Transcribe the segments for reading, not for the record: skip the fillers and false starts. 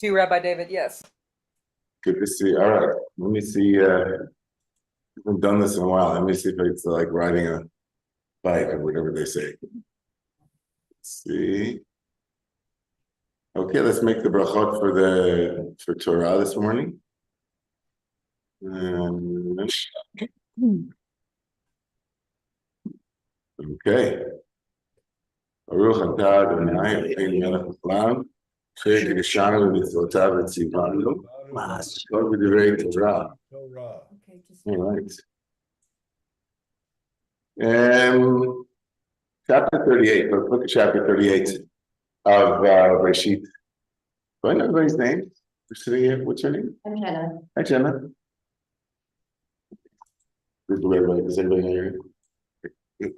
To Rabbi David, yes. Good to see you. All right. Let me see. I haven't done this in a while. Let me see if it's like riding a bike or whatever they say. Let's see. Okay, let's make the brachot for Torah this morning. Okay. Baruch atah Adonai Eloheinu melech haolam, asher kiddushanu b'mitzvotav v'tzivanu kol b'divrei Torah. All right. Chapter 38. Let's look at chapter 38 of Reshit. Do I know everybody's name? We're sitting here. What's your name? I'm Jenna. Hi, Jenna. Does everybody know your name?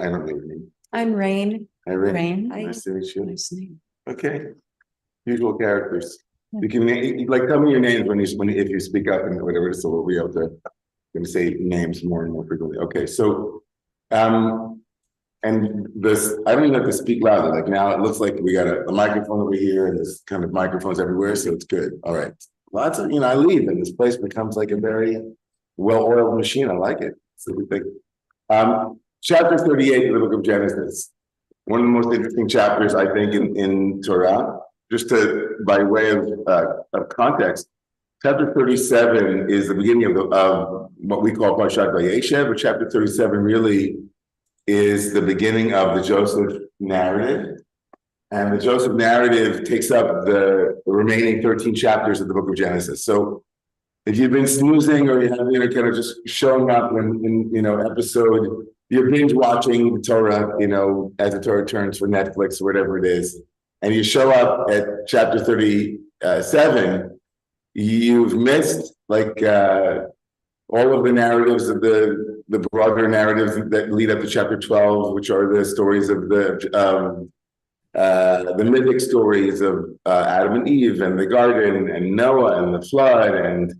I don't know your name. I'm Rain. Hi, Ray. Rain. Nice to meet you. Nice name. Okay. Usual characters. You can like tell me your names if you speak up and whatever, so we'll be able to say names more and more frequently. Okay, so and this I don't even have to speak louder. Like now it looks like we got a microphone over here and there's kind of microphones everywhere, so it's good. All right. Lots of I leave and this place becomes like a very well-oiled machine. I like it. So we think chapter 38 of the book of Genesis. One of the most interesting chapters, I think, in Torah. Just by way of context, chapter 37 is the beginning of what we call Parshat Vayeshev, but chapter 37 really is the beginning of the Joseph narrative. And the Joseph narrative takes up the remaining 13 chapters of the book of Genesis. So if you've been snoozing or you have kind of just showing up in episode, you're binge watching the Torah, as the Torah turns for Netflix or whatever it is, and you show up at chapter 37, you've missed like all of the narratives of the broader narratives that lead up to chapter 12, which are the stories of the mythic stories of Adam and Eve and the garden and Noah and the flood and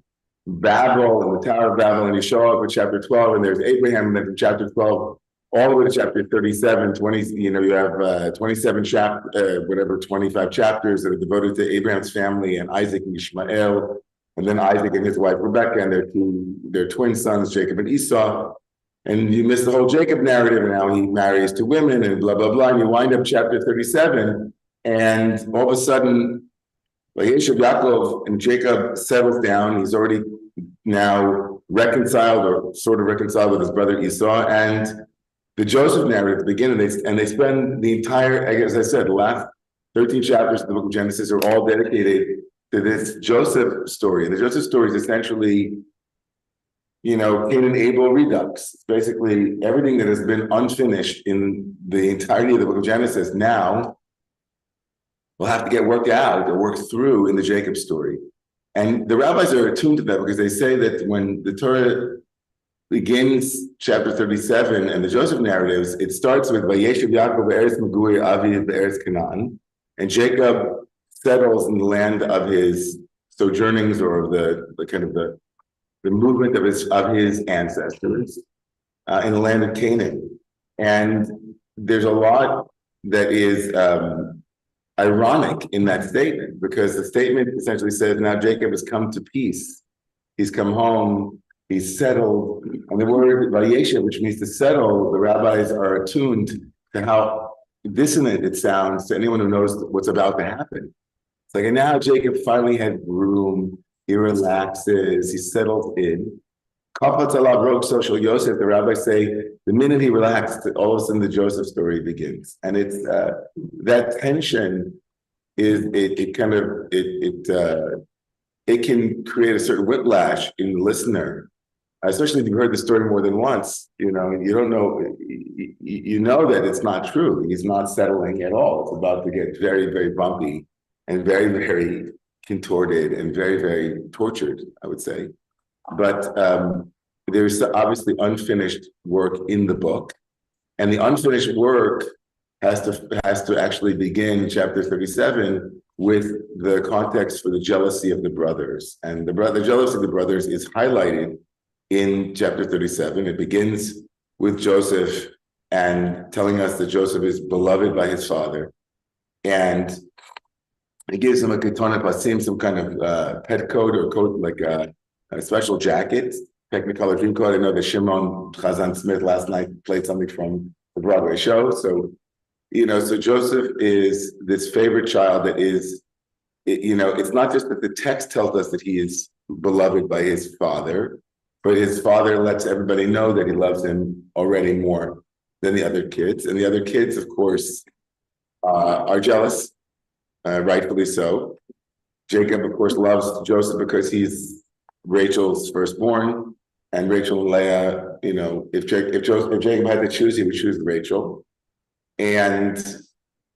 Babel and the Tower of Babel, and you show up at chapter 12 and there's Abraham, and then from chapter 12 all the way to chapter 37, 20, you have 27 chapters, 25 chapters that are devoted to Abraham's family and Isaac and Ishmael, and then Isaac and his wife Rebecca and their twin sons, Jacob and Esau. And you miss the whole Jacob narrative, and how he marries two women and blah, blah, blah. And you wind up chapter 37, and all of a sudden, Vayeshev Yaakov and Jacob settles down. He's already now reconciled or sort of reconciled with his brother Esau. And the Joseph narrative at the beginning, they spend the entire, as I said, the last 13 chapters of the book of Genesis are all dedicated to this Joseph story. And the Joseph story is essentially, Cain and Abel redux. It's basically everything that has been unfinished in the entirety of the book of Genesis now will have to get worked out or worked through in the Jacob story. And the rabbis are attuned to that because they say that when the Torah begins chapter 37 and the Joseph narratives, it starts with Vayeshev Yaakov be'eretz Meguri Aviv be'eretz Canaan, and Jacob settles in the land of his sojournings or of the kind of the movement of his ancestors in the land of Canaan. And there's a lot that is ironic in that statement, because the statement essentially says now Jacob has come to peace. He's come home, he's settled. And the word Vayeshev, which means to settle, the rabbis are attuned to how dissonant it sounds to anyone who knows what's about to happen. It's like, and now Jacob finally had room, he relaxes, he settled in. Kafat alav rog social Yosef, the rabbis say, the minute he relaxed, all of a sudden the Joseph story begins. And it's that tension is it can create a certain whiplash in the listener, especially if you've heard the story more than once. You don't know, you know that it's not true. He's not settling at all. It's about to get very, very bumpy and very, very contorted and very, very tortured, I would say. But there's obviously unfinished work in the book, and the unfinished work has to actually begin chapter 37 with the context for the jealousy of the brothers. And the jealousy of the brothers is highlighted in chapter 37. It begins with Joseph and telling us that Joseph is beloved by his father, and he gives him a ketona pasim, some kind of pet coat or coat, like a special jacket, Technicolor Dreamcoat. I know that Shimon Chazan Smith last night played something from the Broadway show. So, so Joseph is this favorite child that is, it's not just that the text tells us that he is beloved by his father, but his father lets everybody know that he loves him already more than the other kids. And the other kids, of course, are jealous, rightfully so. Jacob, of course, loves Joseph because he's Rachel's firstborn, and Rachel and Leah, if Jacob had to choose, he would choose Rachel. And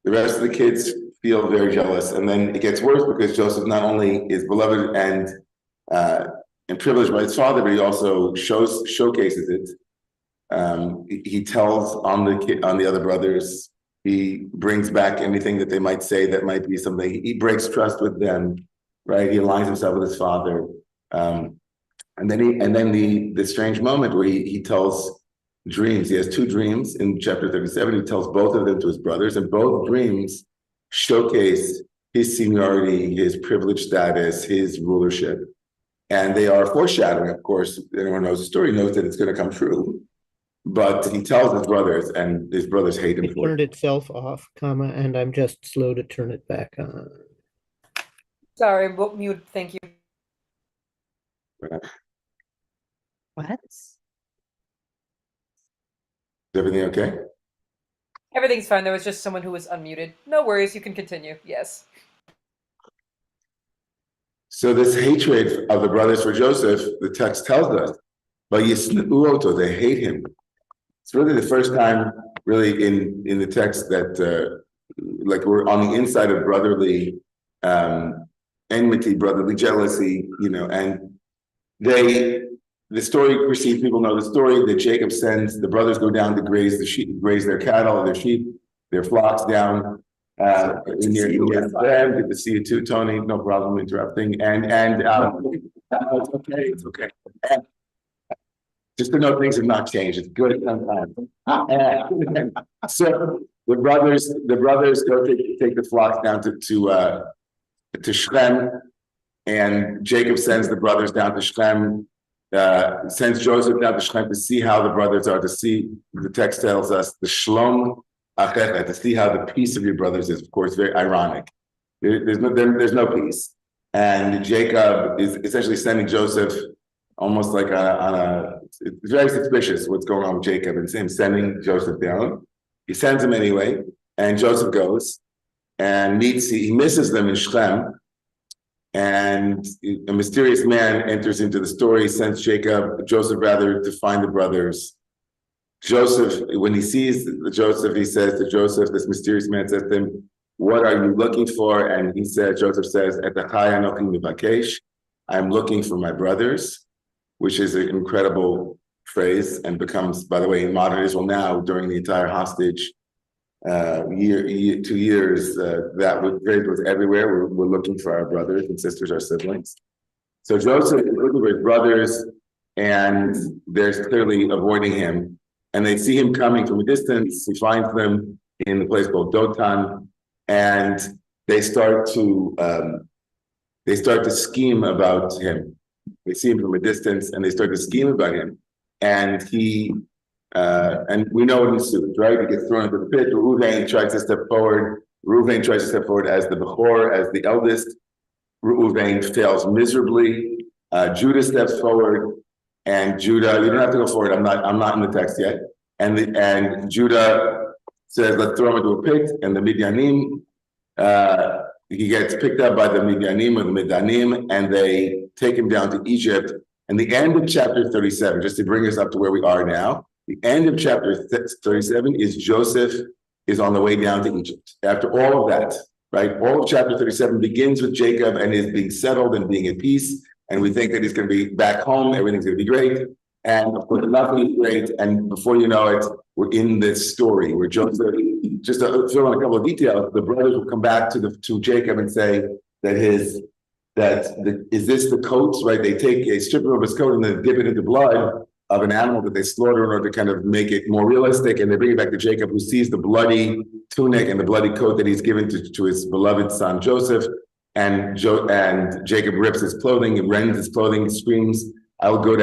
the rest of the kids feel very jealous. And then it gets worse because Joseph not only is beloved and privileged by his father, but he also showcases it. He tells on the other brothers. He brings back anything that they might say that might be something. He breaks trust with them, right? He aligns himself with his father. And then the strange moment where he tells dreams. He has two dreams in chapter 37. He tells both of them to his brothers, and both dreams showcase his seniority, his privileged status, his rulership. And they are foreshadowing, of course. Anyone knows the story knows that it's going to come true. But he tells his brothers, and his brothers hate him It for turned it. itself off, and I'm just slow to turn it back on. Sorry, mute. Thank you. What? Is everything okay? Everything's fine. There was just someone who was unmuted. No worries. You can continue. Yes. So this hatred of the brothers for Joseph, the text tells us, but Yisna'u, they hate him. It's really the first time, really, in the text that, like, we're on the inside of brotherly enmity, brotherly jealousy, and the story proceeds. People know the story that Jacob sends the brothers go down to graze the sheep, graze their cattle, their sheep, their flocks down near them. Good to see you too, Tony. No problem interrupting. And it's okay. And just to know things have not changed. It's good sometimes. So the brothers go take the flocks down to Shechem, and Jacob sends the brothers down to Shechem. Sends Joseph down to Shechem to see how the brothers are, to see, the text tells us, the shalom achecha, to see how the peace of your brothers is. Of course, very ironic. There's no peace. And Jacob is essentially sending Joseph almost like it's very suspicious what's going on with Jacob, and him sending Joseph down. He sends him anyway, and Joseph goes and he misses them in Shechem. And a mysterious man enters into the story, sends Joseph rather, to find the brothers. Joseph, when he sees Joseph, he says to Joseph, this mysterious man says to him, "What are you looking for?" And Joseph says, "Et achai anochi mivakesh," I'm looking for my brothers, which is an incredible phrase and becomes, by the way, in modern Israel now, during the entire hostage 2 years, that phrase was everywhere. We're looking for our brothers and sisters, our siblings. So Joseph is looking for his brothers, and they're clearly avoiding him. And they see him coming from a distance. He finds them in the place called Dotan, and they start to scheme about him. They see him from a distance, and they start to scheme about him. And and we know what ensues, right? He gets thrown into the pit. Reuven tries to step forward. Reuven tries to step forward as the Bechor, as the eldest. Reuven fails miserably. Judah steps forward, and Judah, you don't have to go forward. I'm not in the text yet. And Judah says, "Let's throw him into a pit." And the Midyanim, he gets picked up by the Midyanim or the Midanim, and they take him down to Egypt. And the end of chapter 37, just to bring us up to where we are now, the end of chapter 37 is Joseph is on the way down to Egypt. After all of that, right? All of chapter 37 begins with Jacob and is being settled and being at peace. And we think that he's going to be back home. Everything's going to be great. And of course, nothing is great. And before you know it, we're in this story where Joseph, just to fill in a couple of details, the brothers will come back to Jacob and say that is this the coats, right? They strip him of his coat and then dip it into blood of an animal that they slaughter in order to kind of make it more realistic. And they bring it back to Jacob, who sees the bloody tunic and the bloody coat that he's given to his beloved son Joseph. and Jacob rips his clothing and rends his clothing, screams, I will go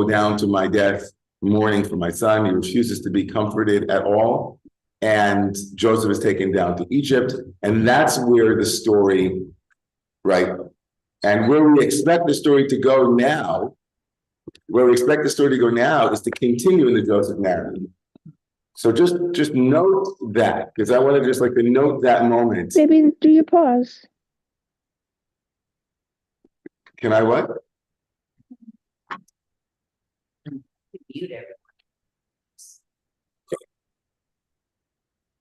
down to my death, mourning for my son. He refuses to be comforted at all. And Joseph is taken down to Egypt. And that's where the story, right? And where we expect the story to go now, is to continue in the Joseph narrative. So just note that, because I want to just like to note that moment. Maybe do your pause. Can I what?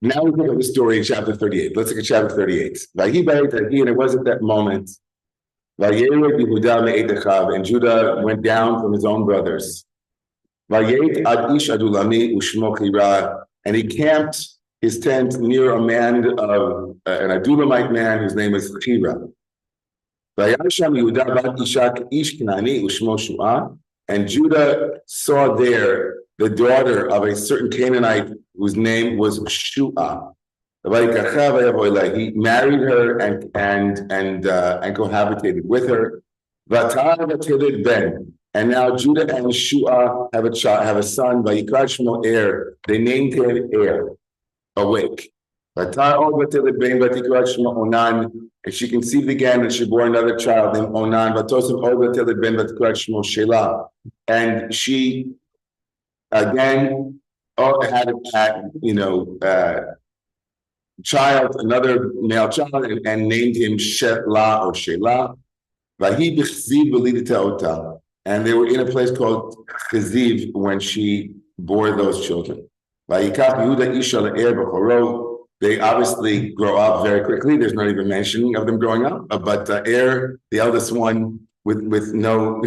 Now we look at the story in chapter 38. Let's look at chapter 38. And it was at that moment. And Judah went down from his own brothers. And he camped his tent near a man of an Adulamite man whose name is Chira. And Judah saw there the daughter of a certain Canaanite whose name was Shua. He married her and cohabitated with her. And now Judah and Shua have a son. They named him Er, awake. And she conceived again, and she bore another child named Onan. And she again had another male child, and named him Shelah or Shelah. And they were in a place called Chaziv when she bore those children. They obviously grow up very quickly. There's not even mentioning of them growing up. But Er, the eldest one, with no,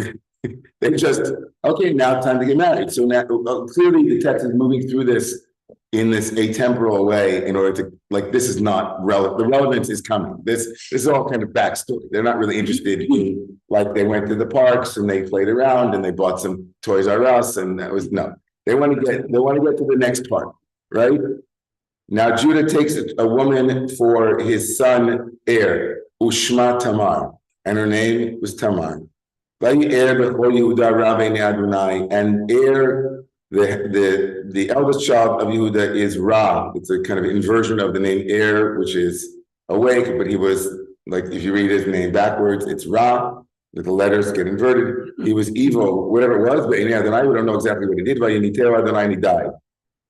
they just, okay, now time to get married. So now clearly the text is moving through this in this atemporal way in order to, like, this is not relevant. The relevance is coming. This is all kind of backstory. They're not really interested in, like, they went to the parks and they played around and they bought some Toys R Us, and that was, no. They want to get to the next part, right? Now Judah takes a woman for his son Er, Ushma Tamar, and her name was Tamar. And Er, the eldest child of Yehuda is Ra. It's a kind of inversion of the name Er, which is awake, but he was, like, if you read his name backwards, it's Ra, that the letters get inverted. He was evil, whatever it was, but we don't know exactly what he did. And he died.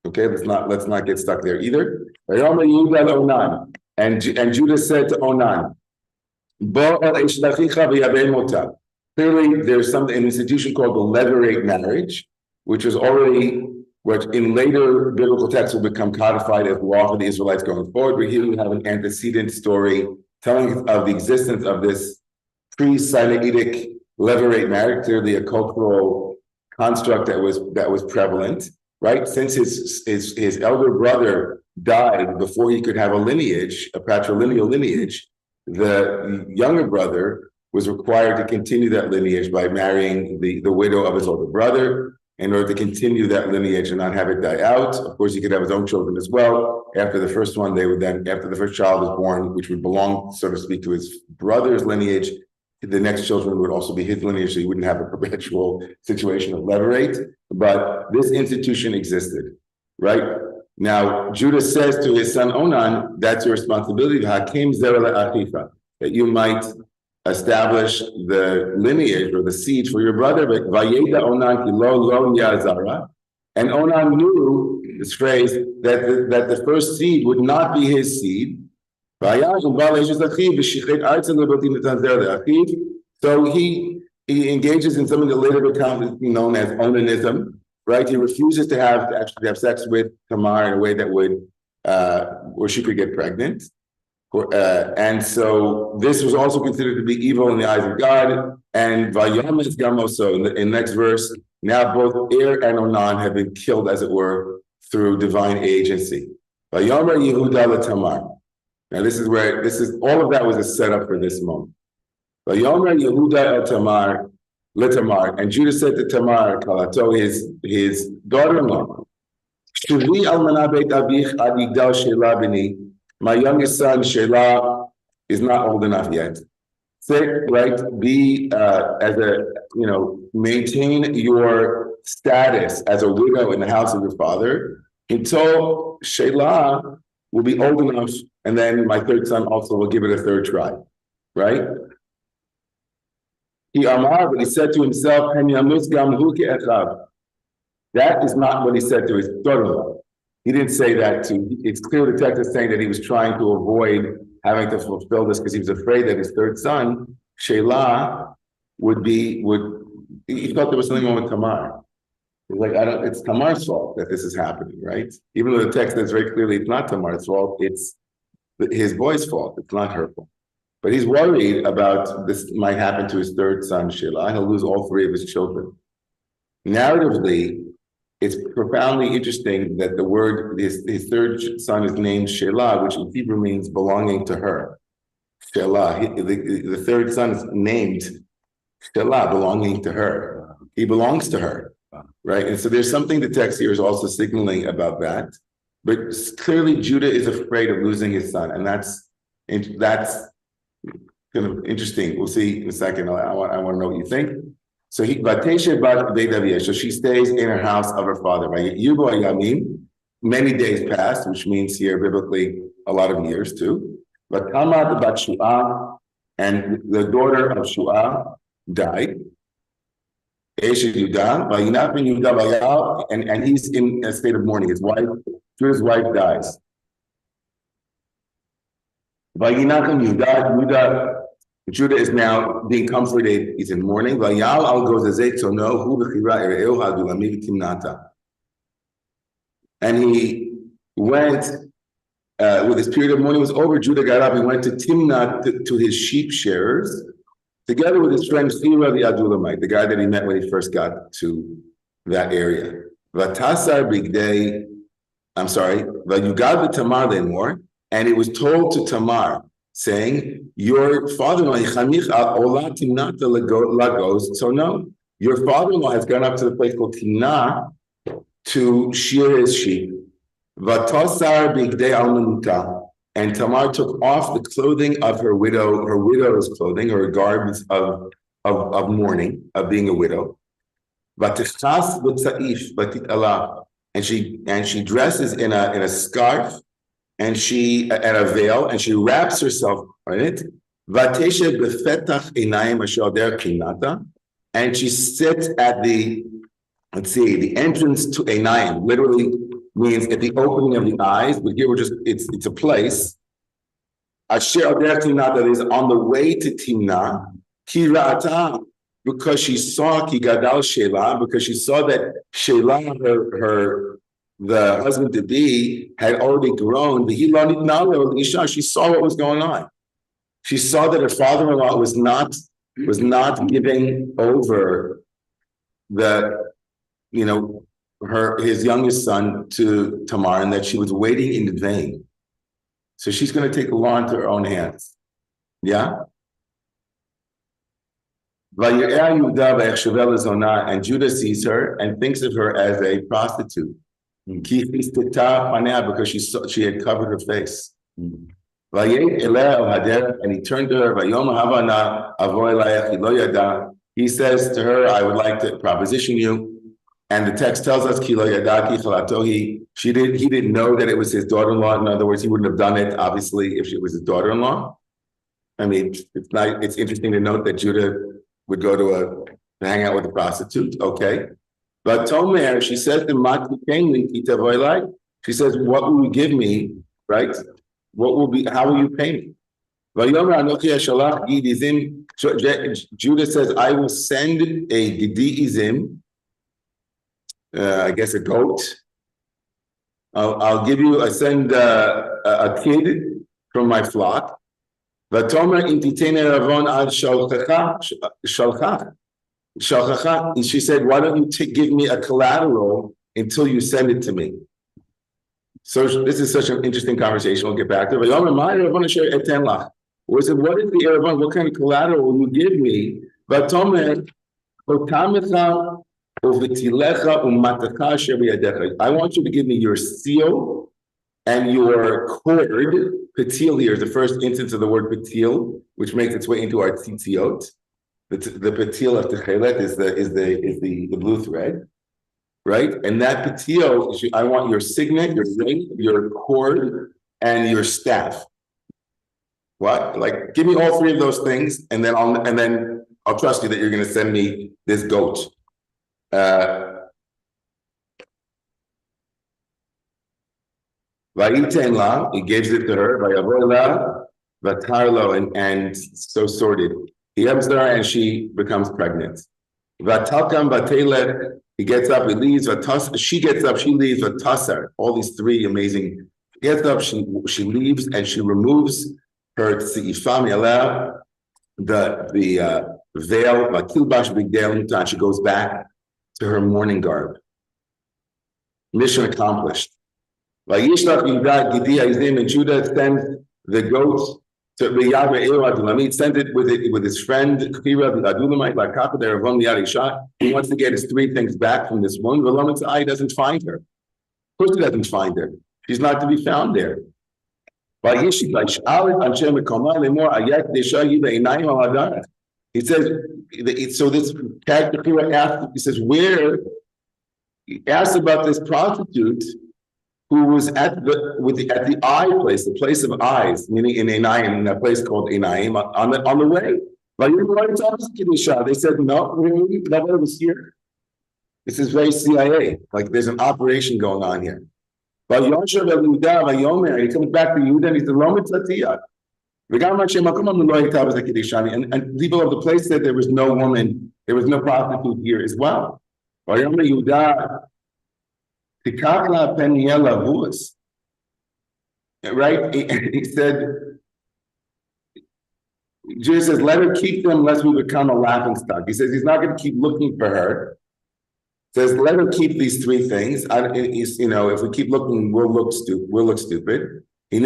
Okay, let's not get stuck there either. And Judah said to Onan, clearly there's an institution called the levirate marriage, which is already, which in later biblical texts will become codified as law for the Israelites going forward. But here we have an antecedent story telling of the existence of this pre-Sinaitic levirate marriage, clearly a cultural construct that was prevalent. Right, since his elder brother died before he could have a lineage, a patrilineal lineage, the younger brother was required to continue that lineage by marrying the widow of his older brother in order to continue that lineage and not have it die out. Of course, he could have his own children as well. After the first one, after the first child is born, which would belong, so to speak, to his brother's lineage, the next children would also be his lineage, so you wouldn't have a perpetual situation of levirate. But this institution existed, right? Now, Judah says to his son Onan, that's your responsibility, that you might establish the lineage or the seed for your brother. And Onan knew this phrase that the first seed would not be his seed. So he engages in something that later becomes known as onanism, right? He refuses to actually have sex with Tamar in a way that would, where she could get pregnant. And so this was also considered to be evil in the eyes of God. And Vayomes Gamoso, in the next verse, now both Er and Onan have been killed, as it were, through divine agency. Vayomer Yehuda LeTamar. Now this is all of that was a setup for this moment. Vayomer Yehuda LeTamar, and Judah said to Tamar, Kalato, his daughter-in-law, Shuvi almana beit abich ad yigdal Shelah b'ni. My youngest son Shelah is not old enough yet. Say, right, be as a, maintain your status as a widow in the house of your father until Shelah will be old enough, and then my third son also will give it a third try, right? He Amar, but he said to himself, that is not what he said to his daughter-in-law. He didn't say that to, it's clear the text is saying that he was trying to avoid having to fulfill this because he was afraid that his third son, Shelah, he thought there was something wrong with Tamar. He's like, it's Tamar's fault that this is happening, right? Even though the text says very clearly it's not Tamar's fault, it's his boy's fault, it's not her fault. But he's worried about this might happen to his third son, Shelah. He'll lose all three of his children. Narratively, it's profoundly interesting that the word, his third son is named Shelah, which in Hebrew means belonging to her. Shelah, the third son is named Shelah, belonging to her. He belongs to her, right? And so there's something the text here is also signaling about that. But clearly Judah is afraid of losing his son, and that's kind of interesting. We'll see in a second. I want to know what you think. So so she stays in her house of her father. Many days passed, which means here biblically a lot of years too. But Tamar bat Shu'ah, and the daughter of Shu'ah died. And he's in a state of mourning. His wife, Judah's wife, dies. Judah is now being comforted. He's in mourning. And he went, with his period of mourning was over, Judah got up and went to Timnah to his sheep shearers, together with his friend Hira the Adulamite, the guy that he met when he first got to that area. Vatasar bigday, Vayugad the Tamar lemor, and it was told to Tamar, saying, your father-in-law, so no, your father-in-law has gone up to the place called Timnah to shear his sheep. Vatasar bigday al-manuta, and Tamar took off the clothing of her widow's clothing, her garments of mourning, of being a widow. Vatichas b'tza'if v'tit'ala, and she dresses in a scarf, and a veil, and she wraps herself in it. Vateshe b'fetach einayim asher der kinata, and she sits at the entrance to einayim, literally means at the opening of the eyes, but here it's a place. Asher der kinata is on the way to Timnah. Ki ra'ata, because she saw ki gadal Shelah, because she saw that Shelah, the husband to be, had already grown. She saw what was going on. She saw that her father-in-law was not giving over his youngest son to Tamar, and that she was waiting in vain. So she's going to take the law into her own hands. Yeah. And Judah sees her and thinks of her as a prostitute. Because she had covered her face. And he turned to her. He says to her, I would like to proposition you. And the text tells us he didn't know that it was his daughter-in-law. In other words, he wouldn't have done it, obviously, if it was his daughter-in-law. I mean, it's interesting to note that Judah would go to hang out with a prostitute. Okay. But Tomer, she says to Mati Kainli, she says, what will you give me, right? How will you pay me? Judah says, I will send a Gedi'izim, I guess a goat. I'll send a kid from my flock. Vatomer intitene ravon ad shalchach. She said, why don't you give me a collateral until you send it to me? So this is such an interesting conversation. We'll get back to it. What is the Erevan? What kind of collateral will you give me? I want you to give me your seal and your cord, patil here is the first instance of the word patil, which makes its way into our tzitziot. The patil of techelet is the blue thread, right? And that patil, I want your signet, your ring, your cord, and your staff. What? Like, give me all three of those things, and then I'll trust you that you're going to send me this goat. Vayiten la, he gives it to her. Vayavoy la, vatarlo, and so sorted. He comes to her, and she becomes pregnant. Vatalkam vatelet, he gets up, he leaves. She gets up, she leaves. Vatasar, all these three amazing. She gets up, she leaves, and she removes her tzifam yaleh, the veil, vakilbash bigdel, and she goes back to her mourning garb. Mission accomplished. Vayishlach Yehuda Gidi Ha'izim, and Judah sends the goats to Yahweh Eloah Adulamit, sends it with his friend Kira the Adulamite Lakapa there of Yarisha. He wants to get his three things back from this woman. Velomitzai doesn't find her. Of course, he doesn't find her. She's not to be found there. He says, so this character Kira asks, he says, where? He asks about this prostitute who was at the eye place, the place of eyes, meaning in Einayim, in a place called Einayim, on the way. They said, no, nobody was here. This is very CIA, like there's an operation going on here. He comes back to Yehuda and he said, and people of the place said there was no woman, there was no prostitute here as well. Right? He said, Jesus says, let her keep them lest we become a laughing stock. He says he's not going to keep looking for her. He says, let her keep these three things. If we keep looking, we'll look stupid. He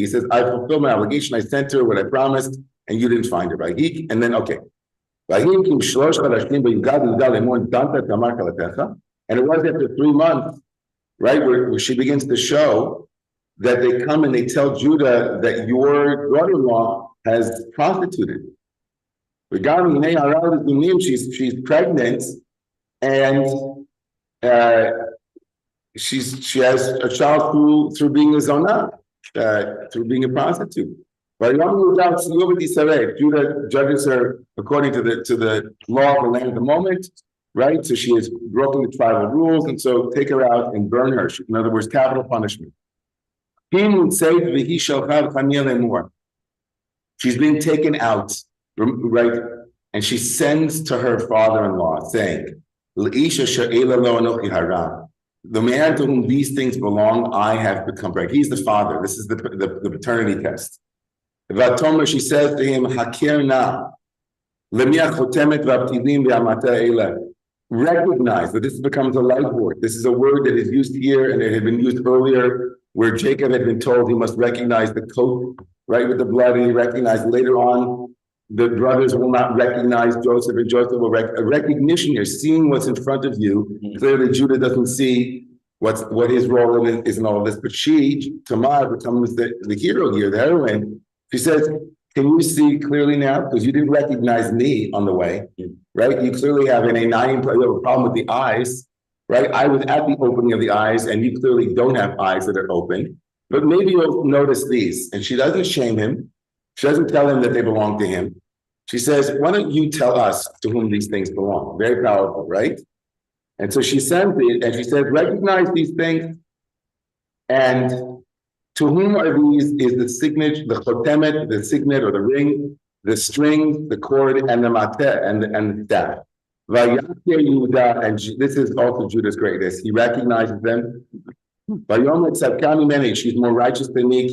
says, I fulfilled my obligation. I sent her what I promised, and you didn't find her. Right? And then, okay. And it was after 3 months, right, where she begins to show that they come and they tell Judah that your daughter-in-law has prostituted. Regarding she's pregnant, and she has a child through being a zonah, through being a prostitute. But Judah judges her according to the law of the land at the moment. Right? So she has broken the tribal rules, and so take her out and burn her. In other words, capital punishment. She's being taken out, right? And she sends to her father-in-law saying, the man to whom these things belong, I have become pregnant. He's the father. This is the paternity test. She says to him, recognize that this becomes a light word. This is a word that is used here, and it had been used earlier, where Jacob had been told he must recognize the coat, right, with the blood, and he recognized later on the brothers will not recognize Joseph, and Joseph will a recognition here, seeing what's in front of you. Clearly, Judah doesn't see what his role is in all of this, but Tamar becomes the hero here, the heroine. She says, can you see clearly now? Because you didn't recognize me on the way, right? You clearly have you have a problem with the eyes, right? I was at the opening of the eyes, and you clearly don't have eyes that are open. But maybe you'll notice these. And she doesn't shame him. She doesn't tell him that they belong to him. She says, why don't you tell us to whom these things belong? Very powerful, right? And so she sends it, and she says, recognize these things, and to whom are these is the signet, the chotemet, the signet or the ring, the string, the cord, and the mateh, and the staff. And this is also Judah's greatness. He recognizes them. She's more righteous than me.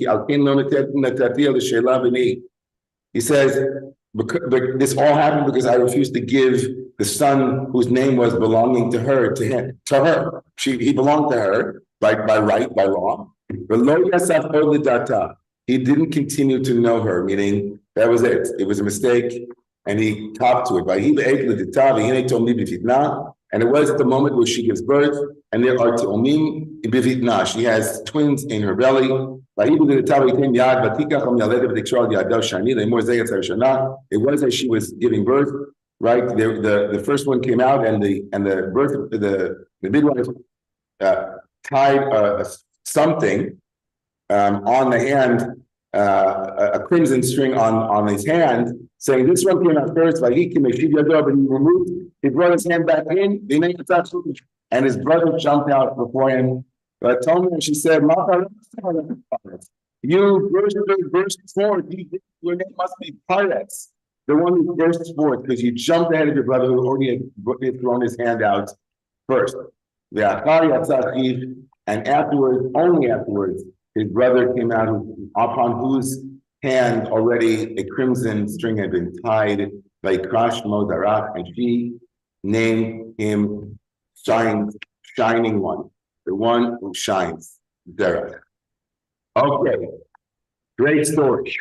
He says, this all happened because I refused to give the son whose name was belonging to her, to her. He belonged to her by right, by law. He didn't continue to know her, meaning that was it. It was a mistake, and he copped to it. And it was at the moment where she gives birth, and there are te'omim bivitna. She has twins in her belly. It was as she was giving birth, right? The first one came out, and the midwife tied something on the hand, a crimson string on his hand, saying this one came out first, but he removed, he brought his hand back in, and his brother jumped out before him. But told me, and she said, you burst forth, your name must be Paretz, the one who bursts forth, because you jumped ahead of your brother who already had thrown his hand out first. And afterwards, only afterwards, his brother came out, upon whose hand already a crimson string had been tied by Krashmo Darak, and she named him Shining One, the one who shines, Darak. Okay, great story.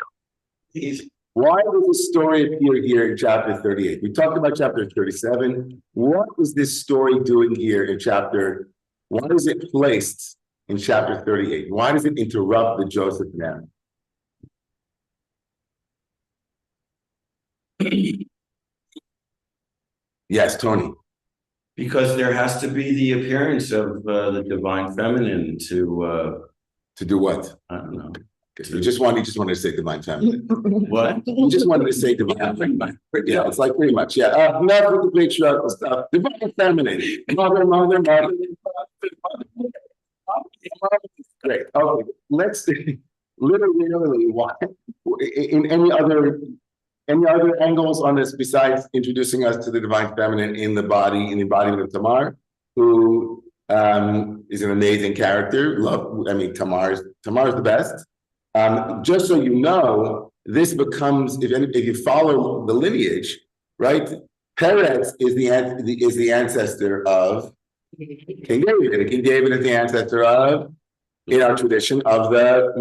Why does this story appear here in chapter 38? We talked about chapter 37. What is this story doing here in chapter? Why is it placed in chapter 38? Why does it interrupt the Joseph narrative? Yes, Tony. Because there has to be the appearance of the divine feminine to do what? I don't know. You just wanted to say divine feminine. What? You just wanted to say divine feminine. Yeah, it's like pretty much. Yeah, not with the patriarchal stuff. Divine feminine. Mother. Great. Okay, let's see. Literally, why? In any other angles on this besides introducing us to the divine feminine in the embodiment of Tamar, who is an amazing character. Tamar's the best. Just so you know, this becomes, if you follow the lineage, right? Peretz is the ancestor of King David, and King David is the ancestor of, in our tradition, of the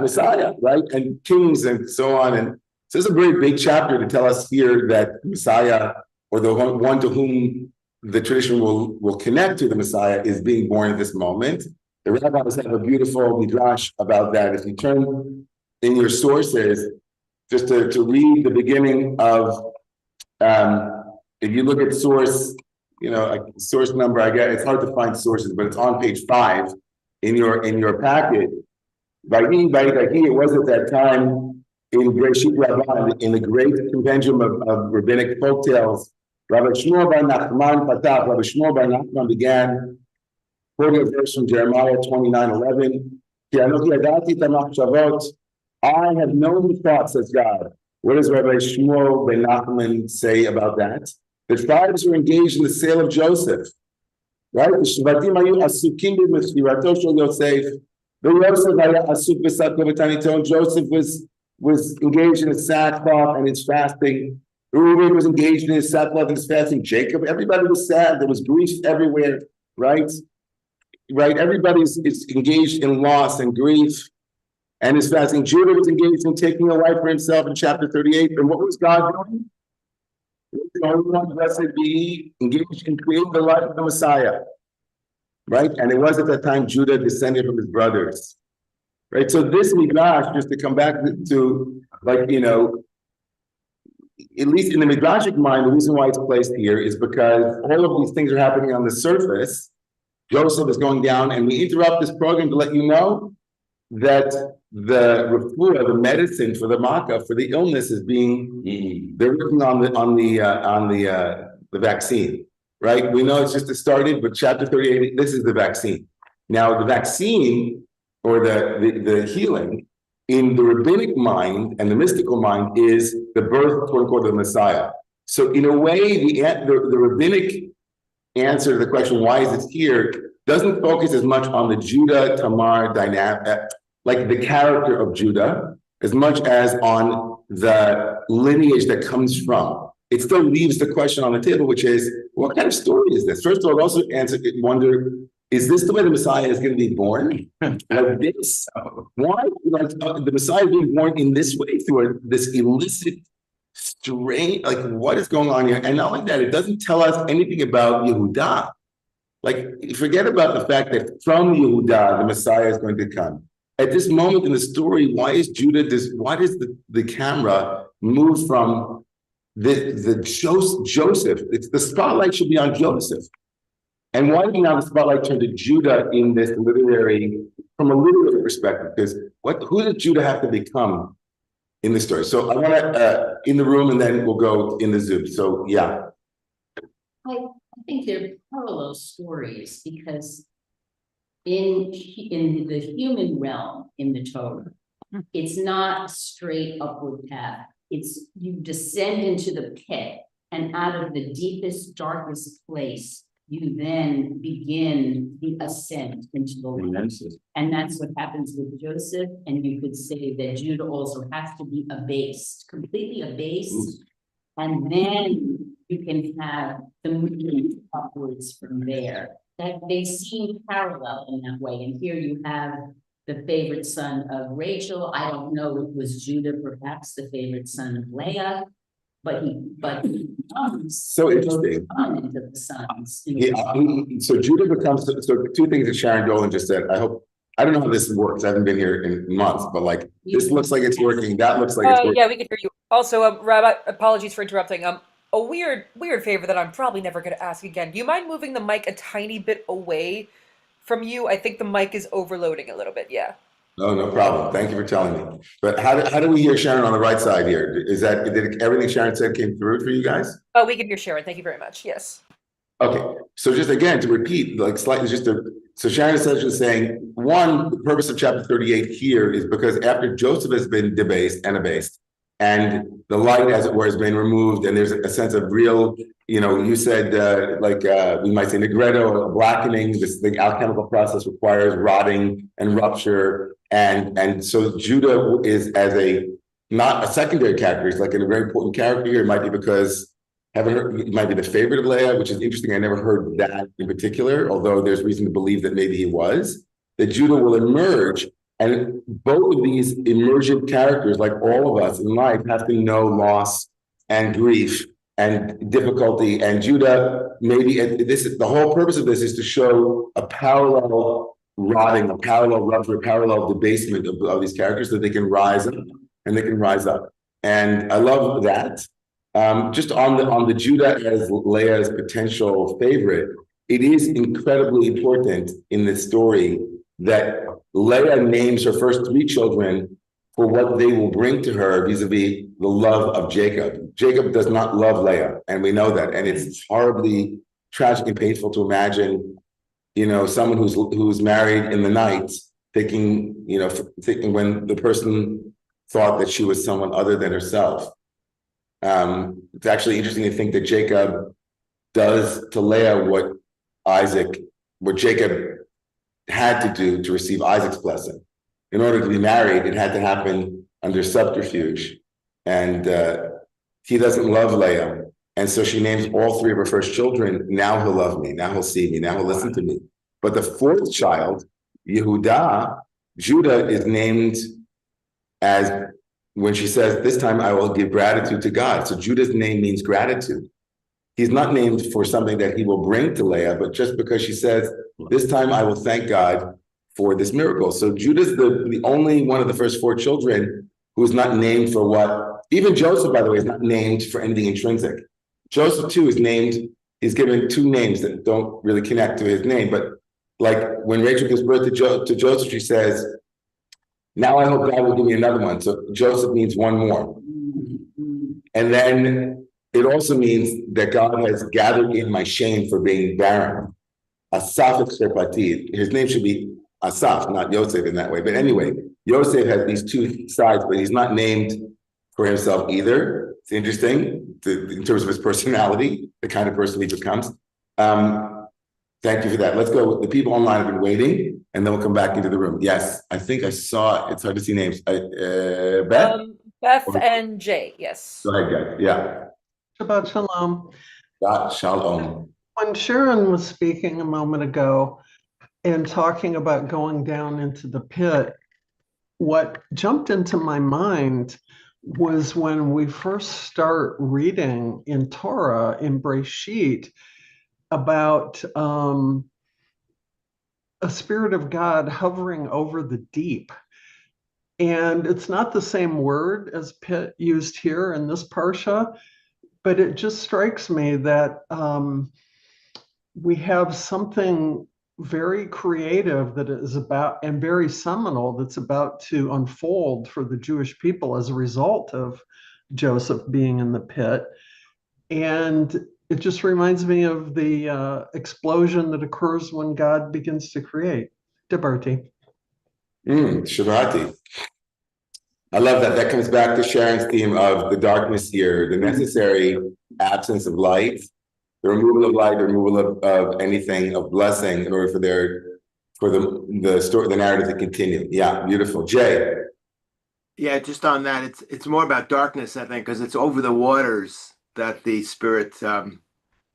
Messiah, right? And kings and so on. And so this is a very big chapter to tell us here that Messiah, or the one to whom the tradition will connect to the Messiah, is being born at this moment. The rabbis have a beautiful midrash about that. If you turn in your sources, just to read the beginning of, if you look at source, source number, I guess it's hard to find sources, but it's on page 5 in your packet. It was at that time in Bereshit Rabbah, in the great compendium of rabbinic folktales. Rabbi Shmuel bar Nachman began quoting a verse from Jeremiah 29:11. I have known the thoughts, says God. What does Rabbi Shmuel ben Nachman say about that? The tribes were engaged in the sale of Joseph, right? The Shvatim hayu asukim b'mechirato shel Yosef. The Yosef haya asuk b'sakko v'tanito. Joseph was engaged in his sackcloth and his fasting. Reuben was engaged in his sackcloth and his fasting. Jacob, everybody was sad. There was grief everywhere, right? Right, everybody is engaged in loss and grief and his fasting. Judah was engaged in taking a life for himself in chapter 38. And what was God doing? The only one, blessed be, engaged in creating the life of the Messiah. Right? And it was at that time Judah descended from his brothers. Right? So this midrash, just to come back to, at least in the midrashic mind, the reason why it's placed here is because all of these things are happening on the surface. Joseph is going down, and we interrupt this program to let you know that the refuah, the medicine for the makkah, for the illness, is being they're working on the vaccine, right? We know it's just started, but chapter 38, this is the vaccine. Now, the vaccine or the healing in the rabbinic mind and the mystical mind is the birth, quote unquote, of the Messiah. So, in a way, the rabbinic answer to the question, why is it here, doesn't focus as much on the Judah-Tamar dynamic, like the character of Judah, as much as on the lineage that comes from. It still leaves the question on the table, which is, what kind of story is this? First of all, it also wonder, is this the way the Messiah is going to be born? Like this? Why? The Messiah being born in this way, through this illicit strange, like what is going on here? And not like that, it doesn't tell us anything about Yehuda. Like, forget about the fact that from Yehuda, the Messiah is going to come. At this moment in the story, why is Judah why does the camera move from Joseph? It's the spotlight should be on Joseph. And why did now the spotlight turn to Judah in this from a literary perspective? Because who did Judah have to become in the story? So I want to in the room, and then we'll go in the Zoom. So yeah. I think they're parallel stories because in the human realm in the Torah, it's not a straight upward path. It's you descend into the pit, and out of the deepest, darkest place, you then begin the ascent into the light. And that's what happens with Joseph. And you could say that Judah also has to be abased, completely abased. And then you can have the movement upwards from there. That they seem parallel in that way. And here you have the favorite son of Rachel. I don't know if it was Judah, perhaps the favorite son of Leah, but he becomes So interesting. into the sons. So Judah becomes, so two things that Sharon Dolan just said. I don't know how this works. I haven't been here in months, but like this looks like it's working. That looks like it's working. Yeah, we can hear you. Also, Rabbi, apologies for interrupting. A weird favor that I'm probably never going to ask again. Do you mind moving the mic a tiny bit away from you? I think the mic is overloading a little bit. Yeah. No problem. Thank you for telling me. But how do we hear Sharon on the right side here? Did everything Sharon said came through for you guys? Oh, we can hear Sharon. Thank you very much. Yes. Okay. So just again, to repeat, like slightly so Sharon is essentially saying, one, the purpose of chapter 38 here is because after Joseph has been debased and abased, and the light, as it were, has been removed, and there's a sense of real, you said, we might say negretto, blackening, the alchemical process requires rotting and rupture, and so Judah is not a secondary character, he's like a very important character here. It might be because, it might be the favorite of Leah, which is interesting. I never heard that in particular, although there's reason to believe that maybe he was, that Judah will emerge. And both of these emergent characters, like all of us in life, have to know loss and grief and difficulty. And Judah, maybe the whole purpose of this is to show a parallel rotting, a parallel rupture, a parallel debasement of these characters, so that they can rise up and they can rise up. And I love that. Just on the Judah as Leah's potential favorite, it is incredibly important in this story that Leah names her first three children for what they will bring to her vis-a-vis the love of Jacob. Jacob does not love Leah, and we know that. And it's horribly tragic and painful to imagine, someone who's married in the night thinking when the person thought that she was someone other than herself. It's actually interesting to think that Jacob does to Leah what Jacob had to do to receive Isaac's blessing. In order to be married, it had to happen under subterfuge. And he doesn't love Leah. And so she names all three of her first children. Now he'll love me. Now he'll see me. Now he'll listen to me. But the fourth child, Yehuda, Judah, is named as, when she says, this time I will give gratitude to God. So Judah's name means gratitude. He's not named for something that he will bring to Leah, but just because she says, this time I will thank God for this miracle. So Judah's the only one of the first four children who is not named for what, even Joseph, by the way, is not named for anything intrinsic. Joseph too he's given two names that don't really connect to his name, but like when Rachel gives birth to Joseph, she says, now I hope God will give me another one. So Joseph means one more. And then it also means that God has gathered in my shame for being barren. Asaf Cherpati. His name should be Asaf, not Yosef in that way. But anyway, Yosef has these two sides, but he's not named for himself either. It's interesting in terms of his personality, the kind of person he becomes. Thank you for that. Let's go. The people online have been waiting, and then we'll come back into the room. Yes, I think I saw it. It's hard to see names. Beth? Beth and Jay, yes. Go ahead, guys. Yeah. Shabbat shalom. Shalom. When Sharon was speaking a moment ago and talking about going down into the pit, what jumped into my mind was when we first start reading in Torah, in Breshit, about a spirit of God hovering over the deep. And it's not the same word as pit used here in this parsha, but it just strikes me that we have something very creative that is about, and very seminal, that's about to unfold for the Jewish people as a result of Joseph being in the pit. And it just reminds me of the explosion that occurs when God begins to create. Deberti. Shavati. I love that. That comes back to Sharon's theme of the darkness here, the necessary absence of light, the removal of light, the removal of anything of blessing in order for the story, the narrative to continue. Yeah, beautiful. Jay. Yeah, just on that, it's more about darkness, I think, because it's over the waters that the spirit.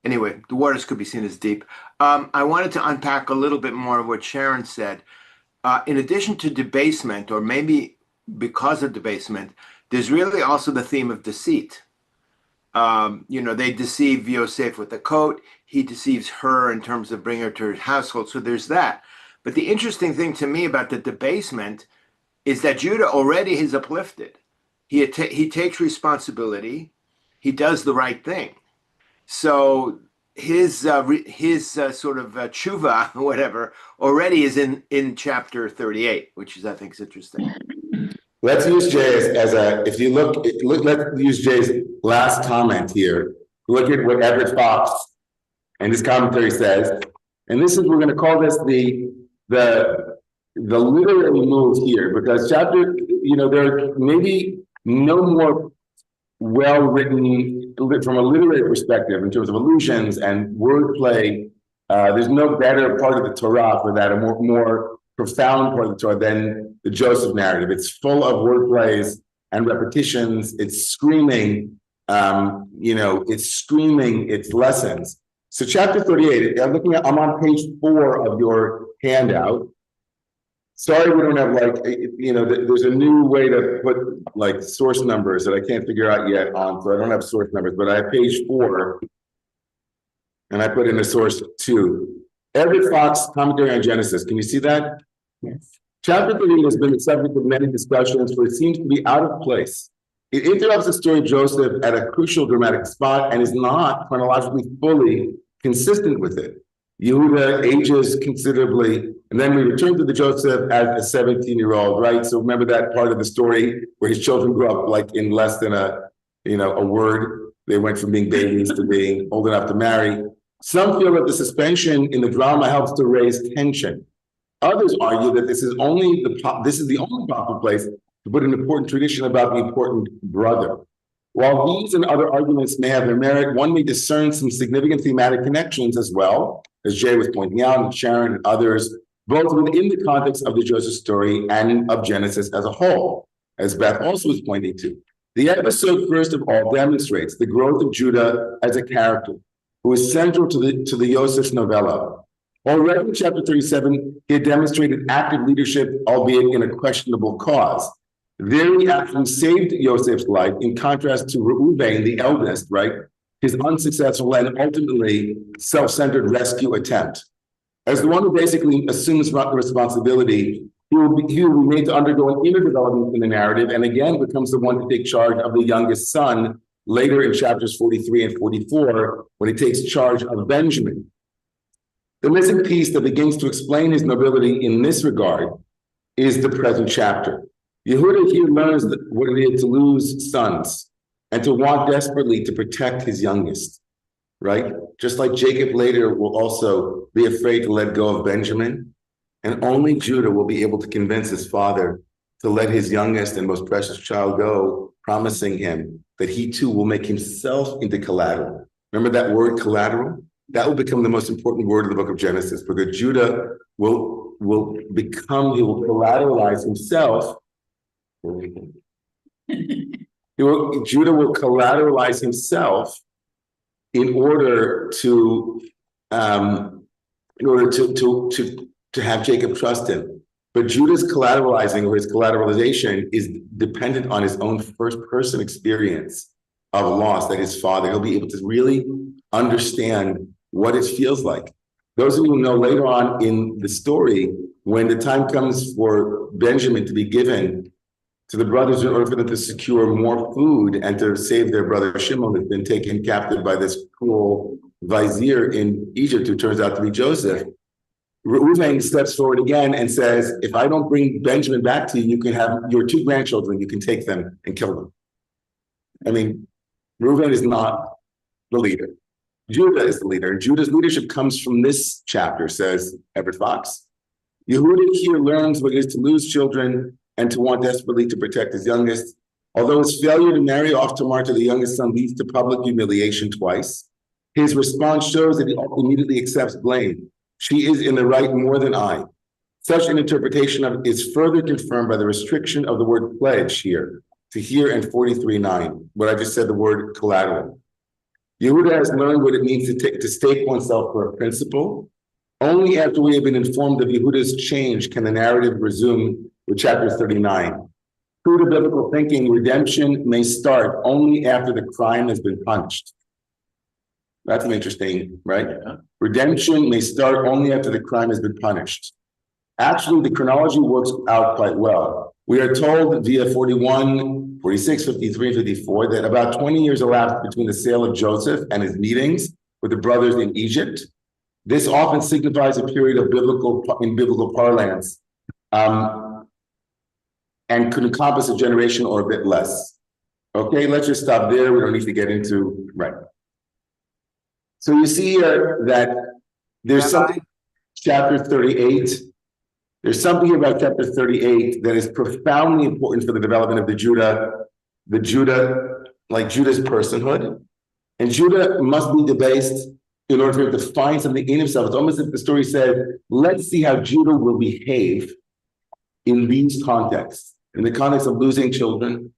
Anyway, the waters could be seen as deep. I wanted to unpack a little bit more of what Sharon said. In addition to debasement, or maybe because of debasement, there's really also the theme of deceit. They deceive Yosef with the coat. He deceives her in terms of bringing her to his household. So there's that. But the interesting thing to me about the debasement is that Judah already is uplifted. He takes responsibility. He does the right thing. So his sort of tshuva, whatever, already is in chapter 38, which is, I think, is interesting. Let's use Jay as a, if you look, let's use Jay's last comment here. Look at what Everett Fox and his commentary says. And this is, we're going to call this the literary move here, because chapter, there are maybe no more well-written from a literary perspective in terms of allusions and wordplay. There's no better part of the Torah for that, a more profound part of the Torah than the Joseph narrative. It's full of wordplays and repetitions. It's screaming, it's screaming its lessons. So chapter 38, I'm on page 4 of your handout. Sorry, we don't have there's a new way to put source numbers that I can't figure out yet so I don't have source numbers, but I have page 4 and I put in a source 2. Everett Fox commentary on Genesis. Can you see that? Yes. Chapter 38 has been the subject of many discussions, for it seems to be out of place. It interrupts the story of Joseph at a crucial dramatic spot and is not chronologically fully consistent with it. Yehuda ages considerably, and then we return to the Joseph as a 17-year-old, right? So remember that part of the story where his children grew up in less than a word. They went from being babies to being old enough to marry. Some feel that the suspension in the drama helps to raise tension. Others argue that this is the only proper place to put an important tradition about the important brother. While these and other arguments may have their merit, one may discern some significant thematic connections as well, as Jay was pointing out, and Sharon and others, both within the context of the Joseph story and of Genesis as a whole, as Beth also was pointing to. The episode, first of all, demonstrates the growth of Judah as a character who is central to the Yosef novella. Already in chapter 37, he had demonstrated active leadership, albeit in a questionable cause. There he actually saved Yosef's life, in contrast to Reuben, the eldest, right? His unsuccessful and ultimately self-centered rescue attempt. As the one who basically assumes responsibility, he will be made to undergo an inner development in the narrative, and again becomes the one to take charge of the youngest son later in chapters 43 and 44, when he takes charge of Benjamin. The missing piece that begins to explain his nobility in this regard is the present chapter. Yehuda here learns what it is to lose sons and to want desperately to protect his youngest, right? Just like Jacob later will also be afraid to let go of Benjamin, and only Judah will be able to convince his father to let his youngest and most precious child go, promising him that he too will make himself into collateral. Remember that word, collateral? That will become the most important word of the book of Genesis, because Judah will collateralize himself. Judah will collateralize himself in order to have Jacob trust him. But Judah's collateralizing or his collateralization is dependent on his own first person experience of loss, that his father, he'll be able to really understand what it feels like. Those of you who know later on in the story, when the time comes for Benjamin to be given to the brothers in order for them to secure more food and to save their brother Shimon, who's been taken captive by this cruel vizier in Egypt, who turns out to be Joseph. Reuven steps forward again and says, if I don't bring Benjamin back to you, you can have your 2 grandchildren, you can take them and kill them. I mean, Reuven is not the leader. Judah is the leader. And Judah's leadership comes from this chapter, says Everett Fox. Yehuda here learns what it is to lose children and to want desperately to protect his youngest. Although his failure to marry off Tamar to the youngest son leads to public humiliation twice, his response shows that he immediately accepts blame. She is in the right more than I. Such an interpretation of it is further confirmed by the restriction of the word pledge here, to here and 43:9, what I just said, the word collateral. Yehuda has learned what it means to stake oneself for a principle. Only after we have been informed of Yehuda's change can the narrative resume with chapter 39. True to biblical thinking, redemption may start only after the crime has been punished. That's an interesting, right? Redemption may start only after the crime has been punished. Actually, the chronology works out quite well. We are told via 41, 46, 53, 54 that about 20 years elapsed between the sale of Joseph and his meetings with the brothers in Egypt. This often signifies a period of biblical parlance, and could encompass a generation or a bit less. Okay, let's just stop there. We don't need to get into, right. So you see here that there's something, chapter 38, there's something about chapter 38 that is profoundly important for the development of Judah's personhood. And Judah must be debased in order for him to find something in himself. It's almost as if the story said, let's see how Judah will behave in these contexts, in the context of losing children,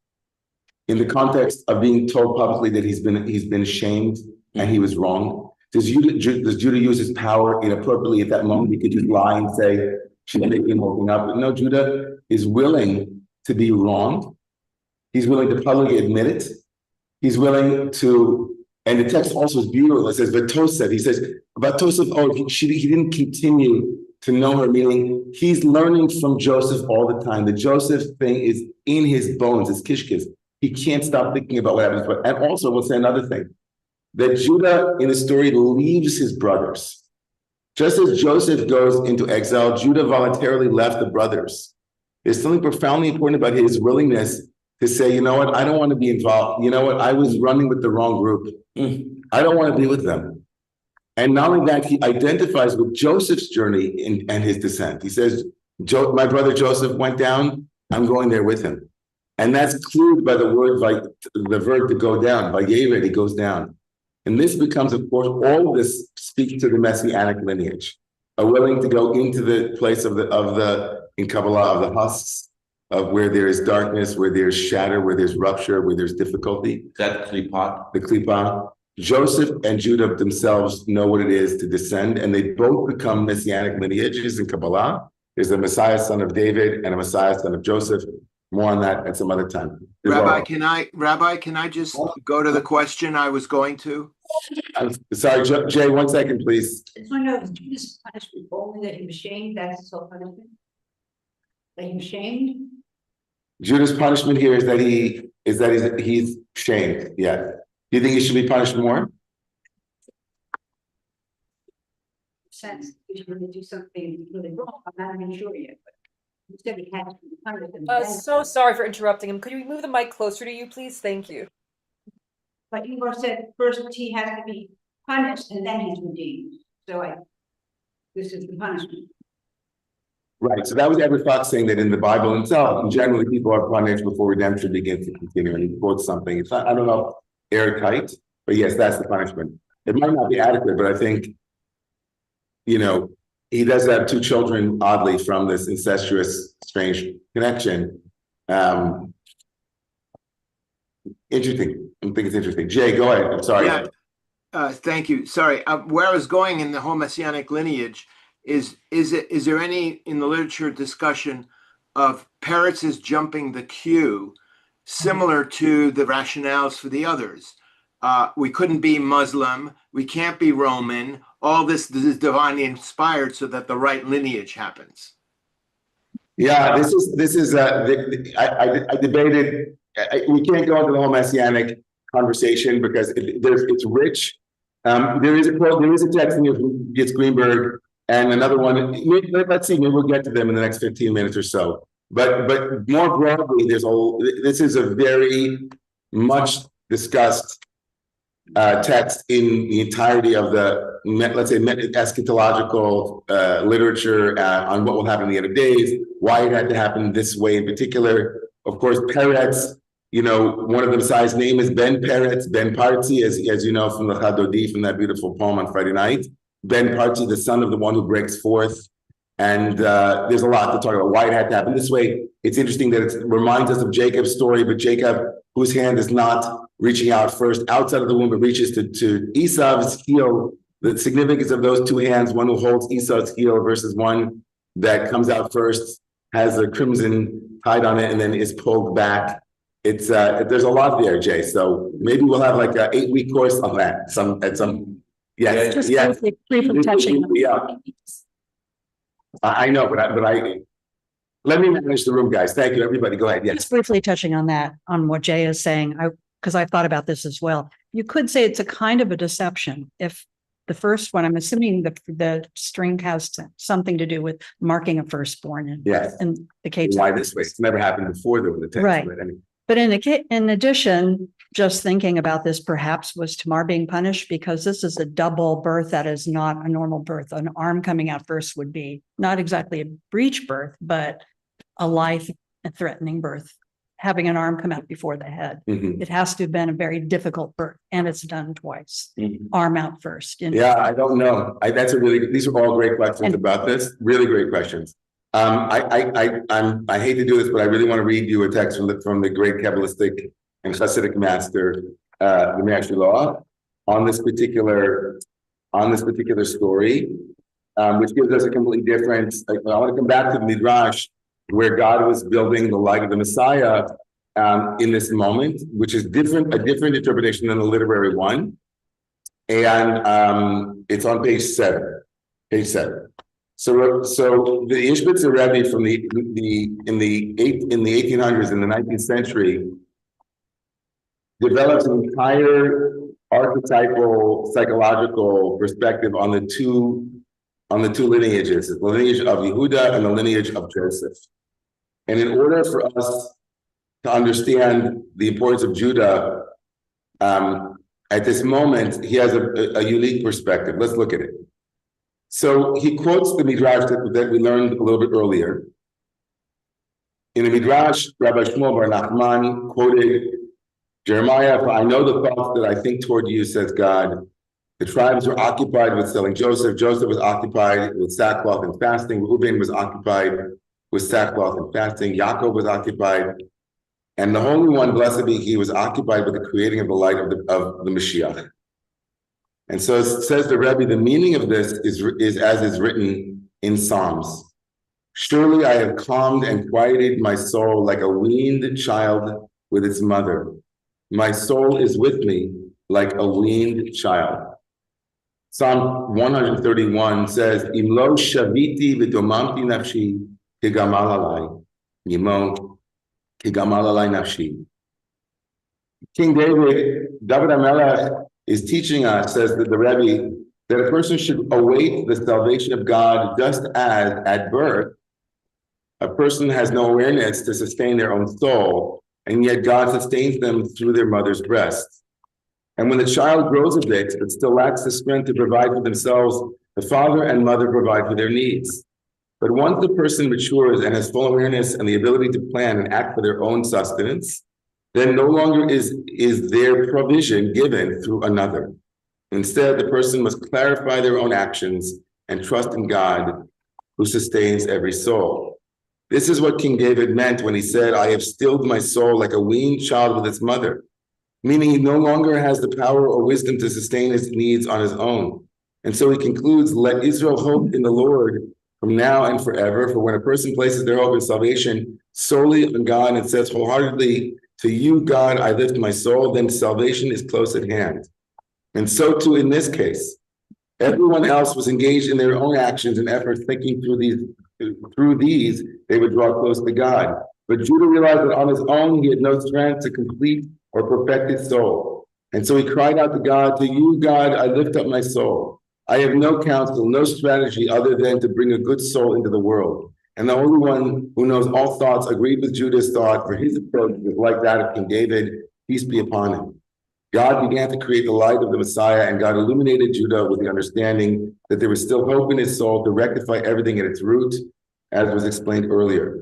in the context of being told publicly that he's been shamed and he was wrong. Does Judah use his power inappropriately at that moment? He could just lie and say, she's making him open up. But no, Judah is willing to be wrong. He's willing to publicly admit it. He's willing to, and the text also is beautiful. It says, Vatosef, he says, Vatosef, he didn't continue to know her, meaning he's learning from Joseph all the time. The Joseph thing is in his bones, it's kishkis. He can't stop thinking about what happens. And also, we'll say another thing, that Judah in the story leaves his brothers. Just as Joseph goes into exile, Judah voluntarily left the brothers. There's something profoundly important about his willingness to say, you know what, I don't want to be involved. You know what, I was running with the wrong group. I don't want to be with them. And not only that, he identifies with Joseph's journey and his descent. He says, my brother Joseph went down, I'm going there with him. And that's clued by the word, like the verb to go down. By Yered, he goes down. And this becomes, of course, all of this speaks to the messianic lineage, are willing to go into the place in Kabbalah, of the husks, of where there is darkness, where there's shatter, where there's rupture, where there's difficulty. Is that Klipot? The Klipah. Joseph and Judah themselves know what it is to descend, and they both become messianic lineages in Kabbalah. There's a Messiah son of David and a Messiah son of Joseph. More on that at some other time. Rabbi, can I just go to the question I was going to? I'm sorry, Jay, 1 second, please. I just want to know, is Jesus punishment only that he was shamed? That's his whole punishment? That he was shamed? Judah's punishment here is that he's shamed. Yeah. Do you think he should be punished more? Since he's going to do something really wrong, I'm not even sure yet, but you said he had to be punished. So sorry for interrupting him. Could you move the mic closer to you, please? Thank you. But you were said first he has to be punished and then he's redeemed. So this is the punishment. Right. So that was Edward Fox saying that in the Bible itself, generally people are punished before redemption begins to continue. And he quotes something. It's not, I don't know, airtight, but yes, that's the punishment. It might not be adequate, but I think, he does have 2 children, oddly, from this incestuous, strange connection. Interesting. I think it's interesting. Jay, go ahead. I'm sorry. Yeah. Thank you. Sorry. Where I was going in the whole messianic lineage is there any in the literature discussion of Peretz's jumping the queue similar to the rationales for the others? We couldn't be Muslim, we can't be Roman, all this is divinely inspired so that the right lineage happens. Yeah, this is I debated. We can't go into the whole messianic conversation because it's rich. There is a quote, there is a text in here from Gitz Greenberg and another one. Let's see, maybe we'll get to them in the next 15 minutes or so. But more broadly, this is a very much discussed text in the entirety of the, let's say, eschatological literature on what will happen in the end of days, why it had to happen this way in particular. Of course, Peretz, one of the Messiah's name is Ben Peretz, Ben Parzi, as you know from the Chadodi, from that beautiful poem on Friday night. Ben Parzi, the son of the one who breaks forth. And there's a lot to talk about why it had to happen this way. It's interesting that it reminds us of Jacob's story, but Jacob, whose hand is not reaching out first outside of the womb, but reaches to Esau's heel. The significance of those two hands, one who holds Esau's heel versus one that comes out first, has a crimson tide on it and then is pulled back. It's there's a lot there, Jay. So maybe we'll have like an 8-week course on that. Yes. Just briefly touching. Yeah. I know, but I let me manage the room, guys. Thank you, everybody. Go ahead. Yes. Just briefly touching on that, on what Jay is saying, because I've thought about this as well. You could say it's a kind of a deception if the first one, I'm assuming the string has something to do with marking a firstborn in the case. Why this way? It's never happened before though in the text. Right. But in addition, just thinking about this perhaps was Tamar being punished because this is a double birth that is not a normal birth. An arm coming out first would be not exactly a breech birth, but a life-threatening birth. Having an arm come out before the head. Mm-hmm. It has to have been a very difficult birth, and it's done twice. Mm-hmm. Arm out first. Yeah, I don't know. These are all great questions about this. Really great questions. I hate to do this, but I really want to read you a text from the great Kabbalistic and Hasidic master, the Me'er Shiloh, on this particular story, which gives us a completely different. I want to come back to the Midrash, where God was building the light of the Messiah in this moment, which is a different interpretation than the literary one. And it's on page 7. So the Ishbitzer Rebbe from in the 1800s, in the 19th century, develops an entire archetypal psychological perspective on the two lineages, the lineage of Yehuda and the lineage of Joseph. And in order for us to understand the importance of Judah, at this moment, he has a unique perspective. Let's look at it. So he quotes the Midrash that we learned a little bit earlier. In the Midrash, Rabbi Shmuel Bar Nachman quoted Jeremiah, "For I know the thoughts that I think toward you, says God. The tribes were occupied with selling Joseph. Joseph was occupied with sackcloth and fasting. Reuben was occupied with sackcloth and fasting. Yaakov was occupied. And the Holy One, blessed be He, was occupied with the creating of the light of the Mashiach." And so it says the Rebbe, the meaning of this is as is written in Psalms. "Surely I have calmed and quieted my soul like a weaned child with its mother. My soul is with me like a weaned child." Psalm 131 says, "Im lo shaviti v'domamti nafshi kigamal alai, yimo kigamal alai nafshi." King David HaMelech is teaching us, says that the Rebbe, that a person should await the salvation of God just as at birth, a person has no awareness to sustain their own soul, and yet God sustains them through their mother's breast. And when the child grows a bit, but still lacks the strength to provide for themselves, the father and mother provide for their needs. But once the person matures and has full awareness and the ability to plan and act for their own sustenance, then no longer is their provision given through another. Instead, the person must clarify their own actions and trust in God, who sustains every soul. This is what King David meant when he said, "I have stilled my soul like a weaned child with its mother," meaning he no longer has the power or wisdom to sustain his needs on his own. And so he concludes, let Israel hope in the Lord from now and forever. For when a person places their hope in salvation solely on God and says wholeheartedly, to you, God, I lift my soul, then salvation is close at hand. And so too in this case, everyone else was engaged in their own actions and efforts, thinking through these, they would draw close to God. But Judah realized that on his own, he had no strength to complete or perfect his soul. And so he cried out to God, to you, God, I lift up my soul. I have no counsel, no strategy other than to bring a good soul into the world. And the only one who knows all thoughts agreed with Judah's thought, for his approach was like that of King David, peace be upon him. God began to create the light of the Messiah, and God illuminated Judah with the understanding that there was still hope in his soul to rectify everything at its root, as was explained earlier.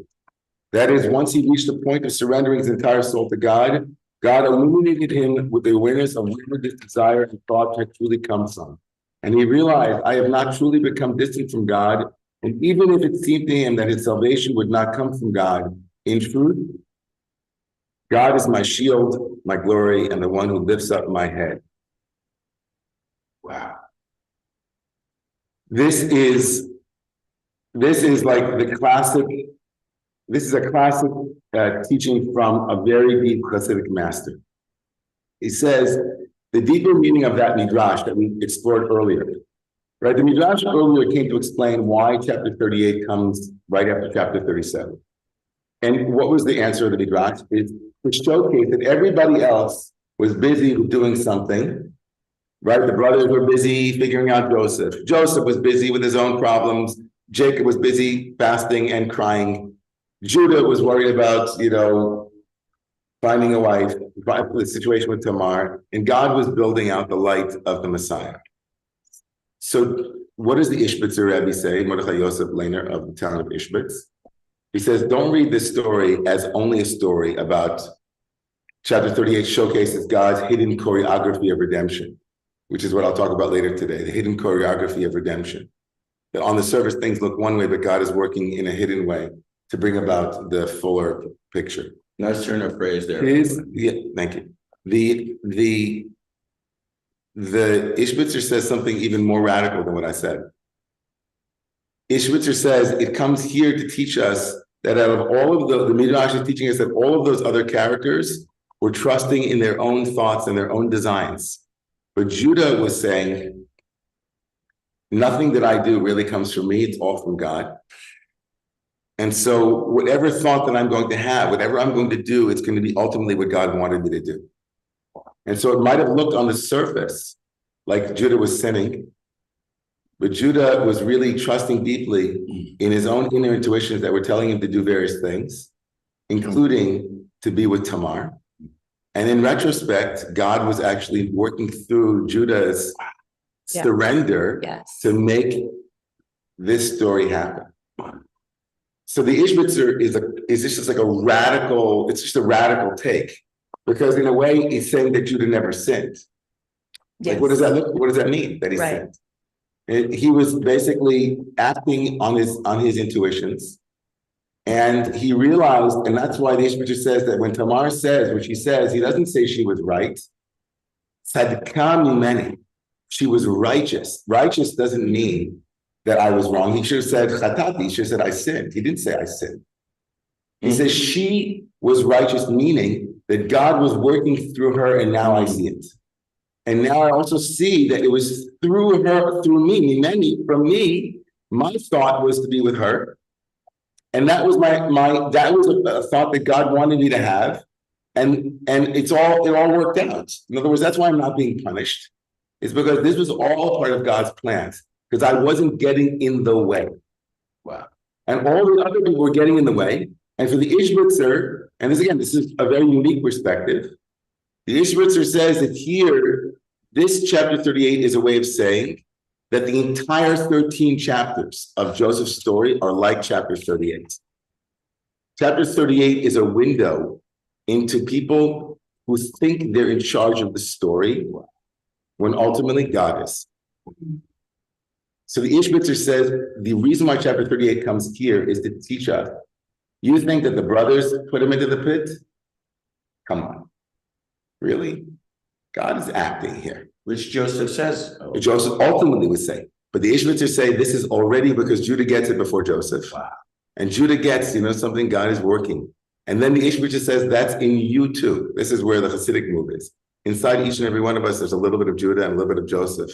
That is, once he reached the point of surrendering his entire soul to God, God illuminated him with the awareness of where this desire and thought had truly come from. And he realized, I have not truly become distant from God, and even if it seemed to him that his salvation would not come from God, in truth, God is my shield, my glory, and the one who lifts up my head. Wow. This is like the classic, this is a classic teaching from a very deep Hasidic master. He says, the deeper meaning of that midrash that we explored earlier, right? The midrash earlier came to explain why chapter 38 comes right after chapter 37. And what was the answer of the midrash? It's to showcase that everybody else was busy doing something, right? The brothers were busy figuring out Joseph. Joseph was busy with his own problems. Jacob was busy fasting and crying. Judah was worried about, finding a wife, the situation with Tamar, and God was building out the light of the Messiah. So what does the Ishbitzer Rebbe say, Mordechai Yosef Lehner of the town of Ishbitz? He says, don't read this story as only a story about chapter 38 showcases God's hidden choreography of redemption, which is what I'll talk about later today, the hidden choreography of redemption. That on the surface, things look one way, but God is working in a hidden way to bring about the fuller picture. Nice turn of phrase there. Thank you. The Ishbitzer says something even more radical than what I said. Ishbitzer says it comes here to teach us that out of all of the Midrash is teaching us that all of those other characters were trusting in their own thoughts and their own designs. But Judah was saying, nothing that I do really comes from me, it's all from God. And so whatever thought that I'm going to have, whatever I'm going to do, it's going to be ultimately what God wanted me to do. And so it might have looked on the surface like Judah was sinning, but Judah was really trusting deeply in his own inner intuitions that were telling him to do various things, including to be with Tamar. And in retrospect, God was actually working through Judah's surrender to make this story happen. So the Ishbitzer is just like it's just a radical take, because in a way he's saying that Judah never sinned. Like, what does that mean that he sinned? He was basically acting on his intuitions, and he realized, and that's why the Ishbitzer says that when Tamar says what she says, he doesn't say she was right. Tzadka mimeni, she was righteous. Righteous doesn't mean that I was wrong. He should have said chatati. He should have said I sinned. He didn't say I sinned. He says she was righteous, meaning that God was working through her, and now I see it. And now I also see that it was through her, through me, from me, my thought was to be with her. And that was that was a thought that God wanted me to have. And it all worked out. In other words, that's why I'm not being punished. It's because this was all part of God's plans, because I wasn't getting in the way. Wow. And all the other people were getting in the way. And for the Ishbitzer, and this is a very unique perspective, the Ishbitzer says that here, this chapter 38 is a way of saying that the entire 13 chapters of Joseph's story are like chapter 38. Chapter 38 is a window into people who think they're in charge of the story when ultimately God is. So the Ishbitzer says the reason why chapter 38 comes here is to teach us. You think that the brothers put him into the pit? Come on. Really? God is acting here. Which Joseph says. Joseph ultimately would say. But the Ishmaelites say this is already because Judah gets it before Joseph. Wow. And Judah gets, something God is working. And then the Ishmaelites says that's in you too. This is where the Hasidic move is. Inside each and every one of us, there's a little bit of Judah and a little bit of Joseph.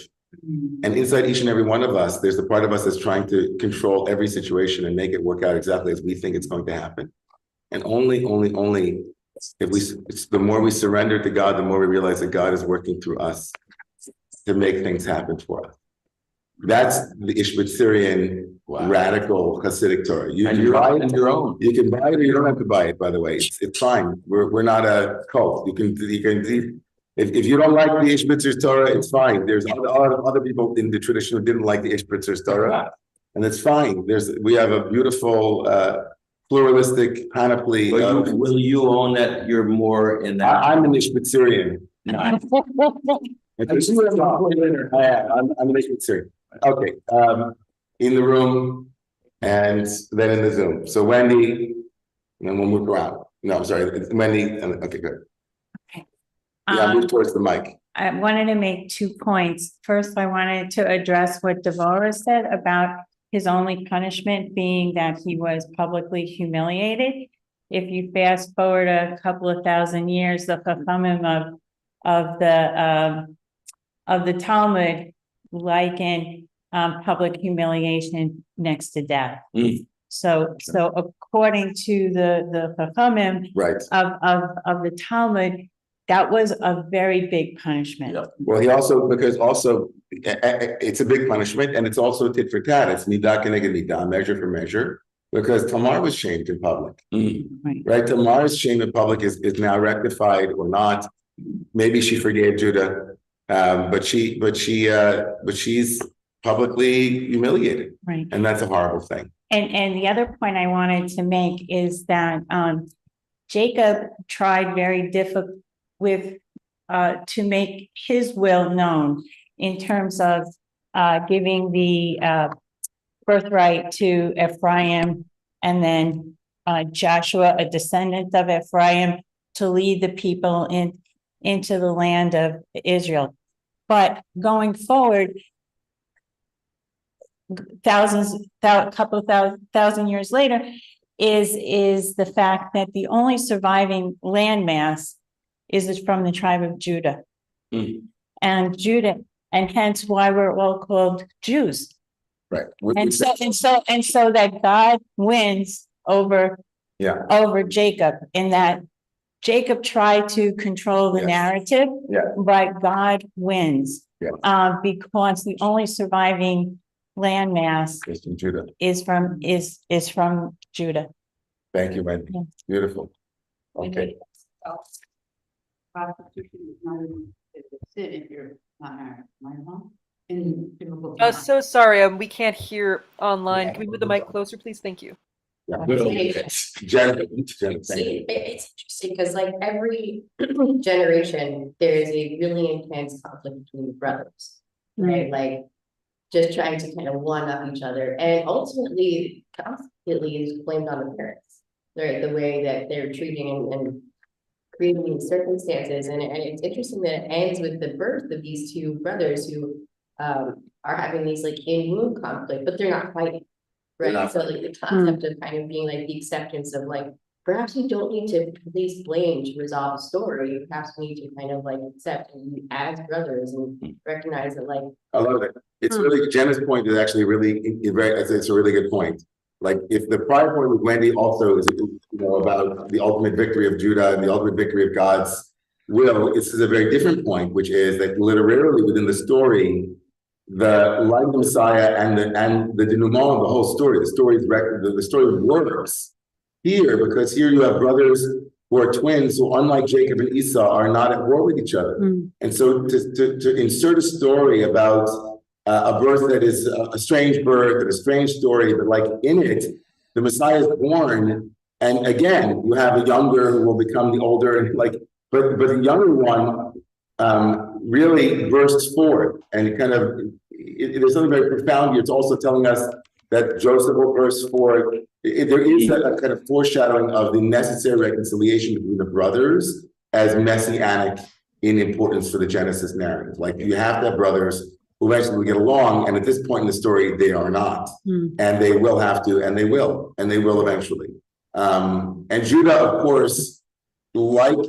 And inside each and every one of us, there's the part of us that's trying to control every situation and make it work out exactly as we think it's going to happen. And only if the more we surrender to God, the more we realize that God is working through us to make things happen for us. That's the Ishmaelian radical Hasidic Torah. You can buy it on your own. You can buy it or you don't have to buy it, by the way. It's fine. We're not a cult. You can if you don't like the Ishmael's Torah, it's fine. There's other people in the tradition who didn't like the Ishmael's Torah, and it's fine. We have a beautiful pluralistic panoply. Will you own that you're more in that? I'm an Ishmaelian. Not. I'm an Ishmaelian. Okay, in the room and then in the Zoom. So Wendy, and then we'll move around. No, I'm sorry, it's Wendy. Okay, good. Okay. Yeah, move towards the mic. I wanted to make 2 points. First, I wanted to address what Devorah said about his only punishment being that he was publicly humiliated. If you fast forward a couple of thousand years, the Chachamim of the Talmud liken public humiliation next to death. So according to the Chachamim of the Talmud, that was a very big punishment. Well, it's a big punishment, and it's also tit for tat. It's midah keneged midah, measure for measure, because Tamar was shamed in public. Right? Tamar's shame in public is now rectified or not. Maybe she forgave Judah, but she's publicly humiliated, right? And that's a horrible thing. And the other point I wanted to make is that Jacob tried very difficult to make his will known in terms of giving the birthright to Ephraim, and then Joshua, a descendant of Ephraim, to lead the people into the land of Israel. But going forward, couple thousand years later, is the fact that the only surviving landmass is from the tribe of Judah. And hence why we're all called Jews. Right. And so that God wins over Jacob, in that Jacob tried to control the narrative, but God wins. Because the only surviving landmass is from Judah. Thank you, Wendy. Beautiful. Okay. So sorry, we can't hear online. Can we move the mic closer, please? Thank you. It's interesting because like every generation, there is a really intense conflict between the brothers, right? Like just trying to kind of one up each other, and ultimately, constantly is blamed on the parents, right? The way that they're treating and creating these circumstances, and it's interesting that it ends with the birth of these two brothers who are having these like in-womb conflict, but they're not fighting. Right, so like the concept of kind of being like the acceptance of like, perhaps we don't need to place blame to resolve a story. Perhaps we need to kind of like accept and as brothers and recognize that like. I love it. It's really, Jenna's point is actually really, it's a really good point. Like if the prior point with Wendy also is, about the ultimate victory of Judah and the ultimate victory of God's will, this is a very different point, which is that literally within the story, the light of the Messiah and the denouement of the whole story, the story works here, because here you have brothers who are twins who, unlike Jacob and Esau, are not at war with each other. And so to insert a story about a birth that is a strange birth and a strange story, but like in it, the Messiah is born, and again, you have a younger who will become the older, and like, but the younger one really bursts forth, and kind of there's something very profound here. It's also telling us that Joseph will burst forth. There is a kind of foreshadowing of the necessary reconciliation between the brothers as messianic in importance for the Genesis narrative. Like you have to have brothers who eventually will get along, and at this point in the story, they are not. And they will have to, and they will eventually. And Judah, of course, like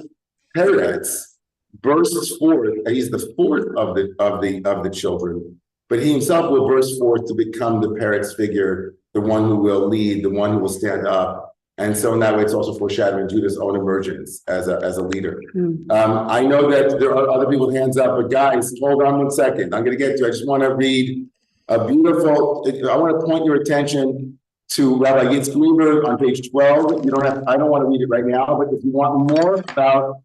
Peretz, bursts forth, and he's the fourth of the children, but he himself will burst forth to become the Peretz figure, the one who will lead, the one who will stand up. And so in that way, it's also foreshadowing Judah's own emergence as a leader. I know that there are other people with hands up, but guys, hold on 1 second. I'm going to get to. I just want to read a beautiful. I want to point your attention to Rabbi Yitzhak Greenberg on page 12. You don't have. I don't want to read it right now, but if you want more about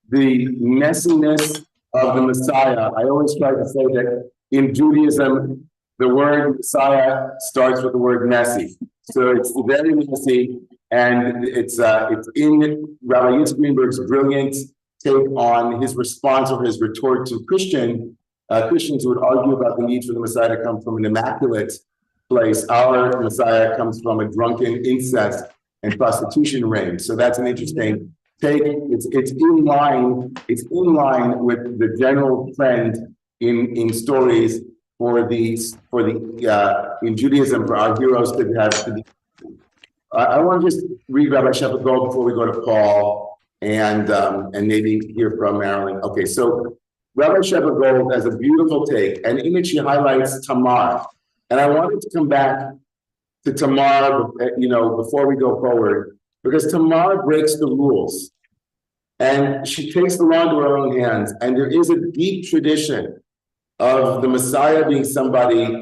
the messiness of the Messiah, I always try to say that in Judaism, the word Messiah starts with the word messy. So it's very messy, and it's in Rabbi Yitzhak Greenberg's brilliant take on his response or his retort to Christians who would argue about the need for the Messiah to come from an immaculate place. Our Messiah comes from a drunken incest and prostitution ring. So that's an interesting take. It's in line with the general trend in stories for in Judaism for our heroes to have. I want to just read Rabbi Shepherd Gold before we go to Paul and maybe hear from Marilyn. Okay, so Rabbi Shepherd Gold has a beautiful take, and in it she highlights Tamar. And I wanted to come back to Tamar, before we go forward, because Tamar breaks the rules, and she takes the law into her own hands. And there is a deep tradition of the Messiah being somebody,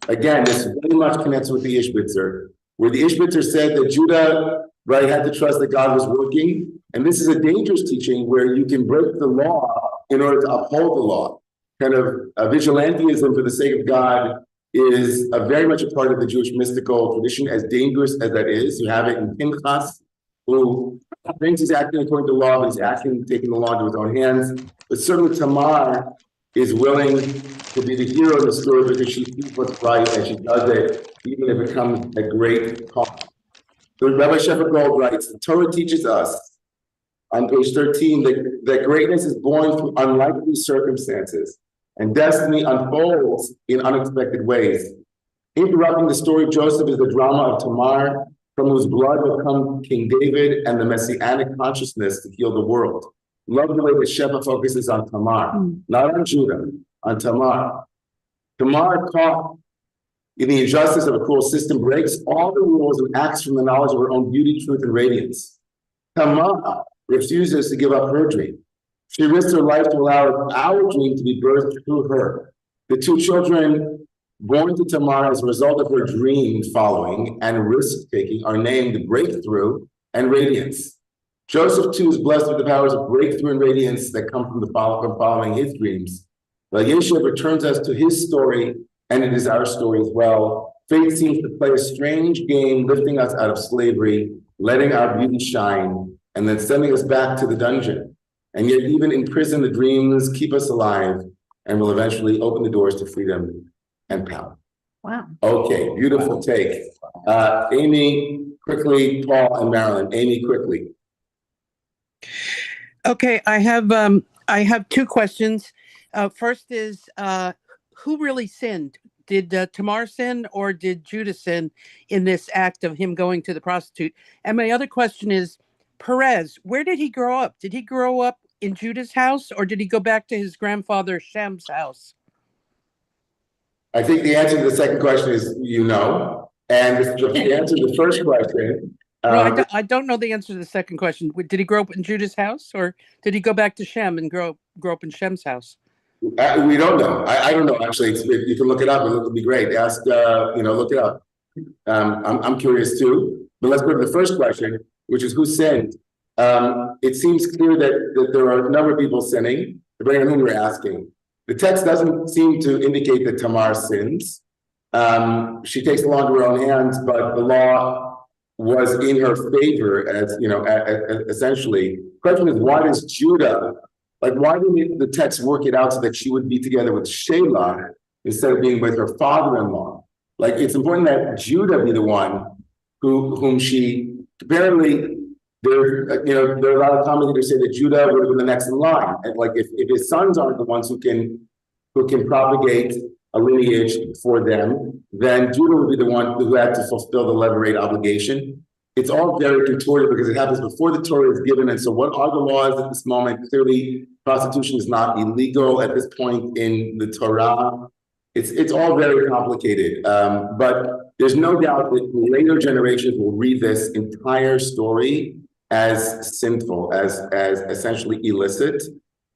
again, this very much connects with the Ishbitzer, where the Ishbitzer said that Judah, right, had to trust that God was working. And this is a dangerous teaching where you can break the law in order to uphold the law. Kind of vigilantism for the sake of God is very much a part of the Jewish mystical tradition, as dangerous as that is. You have it in Pinchas, who thinks he's acting according to law, but he's taking the law into his own hands. But certainly Tamar is willing to be the hero of the story because she sees what's right and she does it, even if it comes at great cost. So Rabbi Shepherd Gold writes, the Torah teaches us on page 13 that greatness is born through unlikely circumstances and destiny unfolds in unexpected ways. Interrupting the story of Joseph is the drama of Tamar, from whose blood will come King David and the messianic consciousness to heal the world. Love the way that Shepha focuses on Tamar, not on Judah, on Tamar. Tamar, caught in the injustice of a cruel system, breaks all the rules and acts from the knowledge of her own beauty, truth, and radiance. Tamar refuses to give up her dream. She risks her life to allow our dream to be birthed through her. The two children born to Tamar as a result of her dream following and risk-taking are named Breakthrough and Radiance. Joseph, too, is blessed with the powers of breakthrough and radiance that come from following his dreams. But Yeshua returns us to his story, and it is our story as well. Fate seems to play a strange game, lifting us out of slavery, letting our beauty shine, and then sending us back to the dungeon. And yet, even in prison, the dreams keep us alive and will eventually open the doors to freedom and power. Wow. Okay, beautiful take. Amy, quickly, Paul and Marilyn. Amy, quickly. Okay, I have two questions. First is, who really sinned? Did Tamar sin or did Judah sin in this act of him going to the prostitute? And my other question is, Perez, where did he grow up? Did he grow up in Judah's house or did he go back to his grandfather Shem's house? I think the answer to the second question is and the answer to the first question. No, I don't know the answer to the second question. Did he grow up in Judah's house or did he go back to Shem and grow up in Shem's house? We don't know. I don't know, actually. You can look it up and it would be great. Ask, look it up. I'm curious too. But let's go to the first question, which is who sinned? It seems clear that there are a number of people sinning, depending on whom you're asking. The text doesn't seem to indicate that Tamar sins. She takes the law into her own hands, but the law was in her favor, as essentially. The question is, why does Judah, why didn't the text work it out so that she would be together with Shelah instead of being with her father-in-law? It's important that Judah be the one whom she apparently there are a lot of commentators say that Judah would have been the next in line. And like if his sons aren't the ones who can propagate a lineage for them, then Judah would be the one who had to fulfill the levirate obligation. It's all very contorted because it happens before the Torah is given. And so what are the laws at this moment? Clearly, prostitution is not illegal at this point in the Torah. It's all very complicated. But there's no doubt that later generations will read this entire story as sinful, as essentially illicit,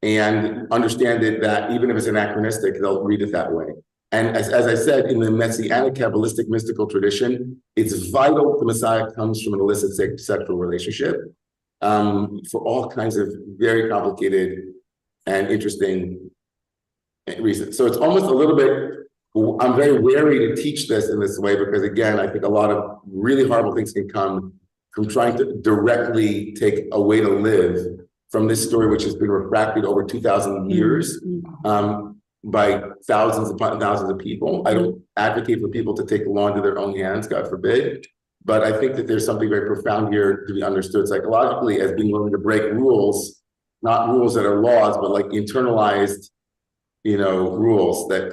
and understand it that even if it's anachronistic, they'll read it that way. And as I said, in the Messianic Kabbalistic mystical tradition, it's vital that the Messiah comes from an illicit sexual relationship for all kinds of very complicated and interesting reasons. So it's almost a little bit, I'm very wary to teach this in this way because, again, I think a lot of really horrible things can come from trying to directly take a way to live from this story, which has been refracted over 2,000 years. By thousands upon thousands of people. I don't advocate for people to take the law into their own hands, God forbid. But I think that there's something very profound here to be understood psychologically as being willing to break rules, not rules that are laws, but like internalized, rules that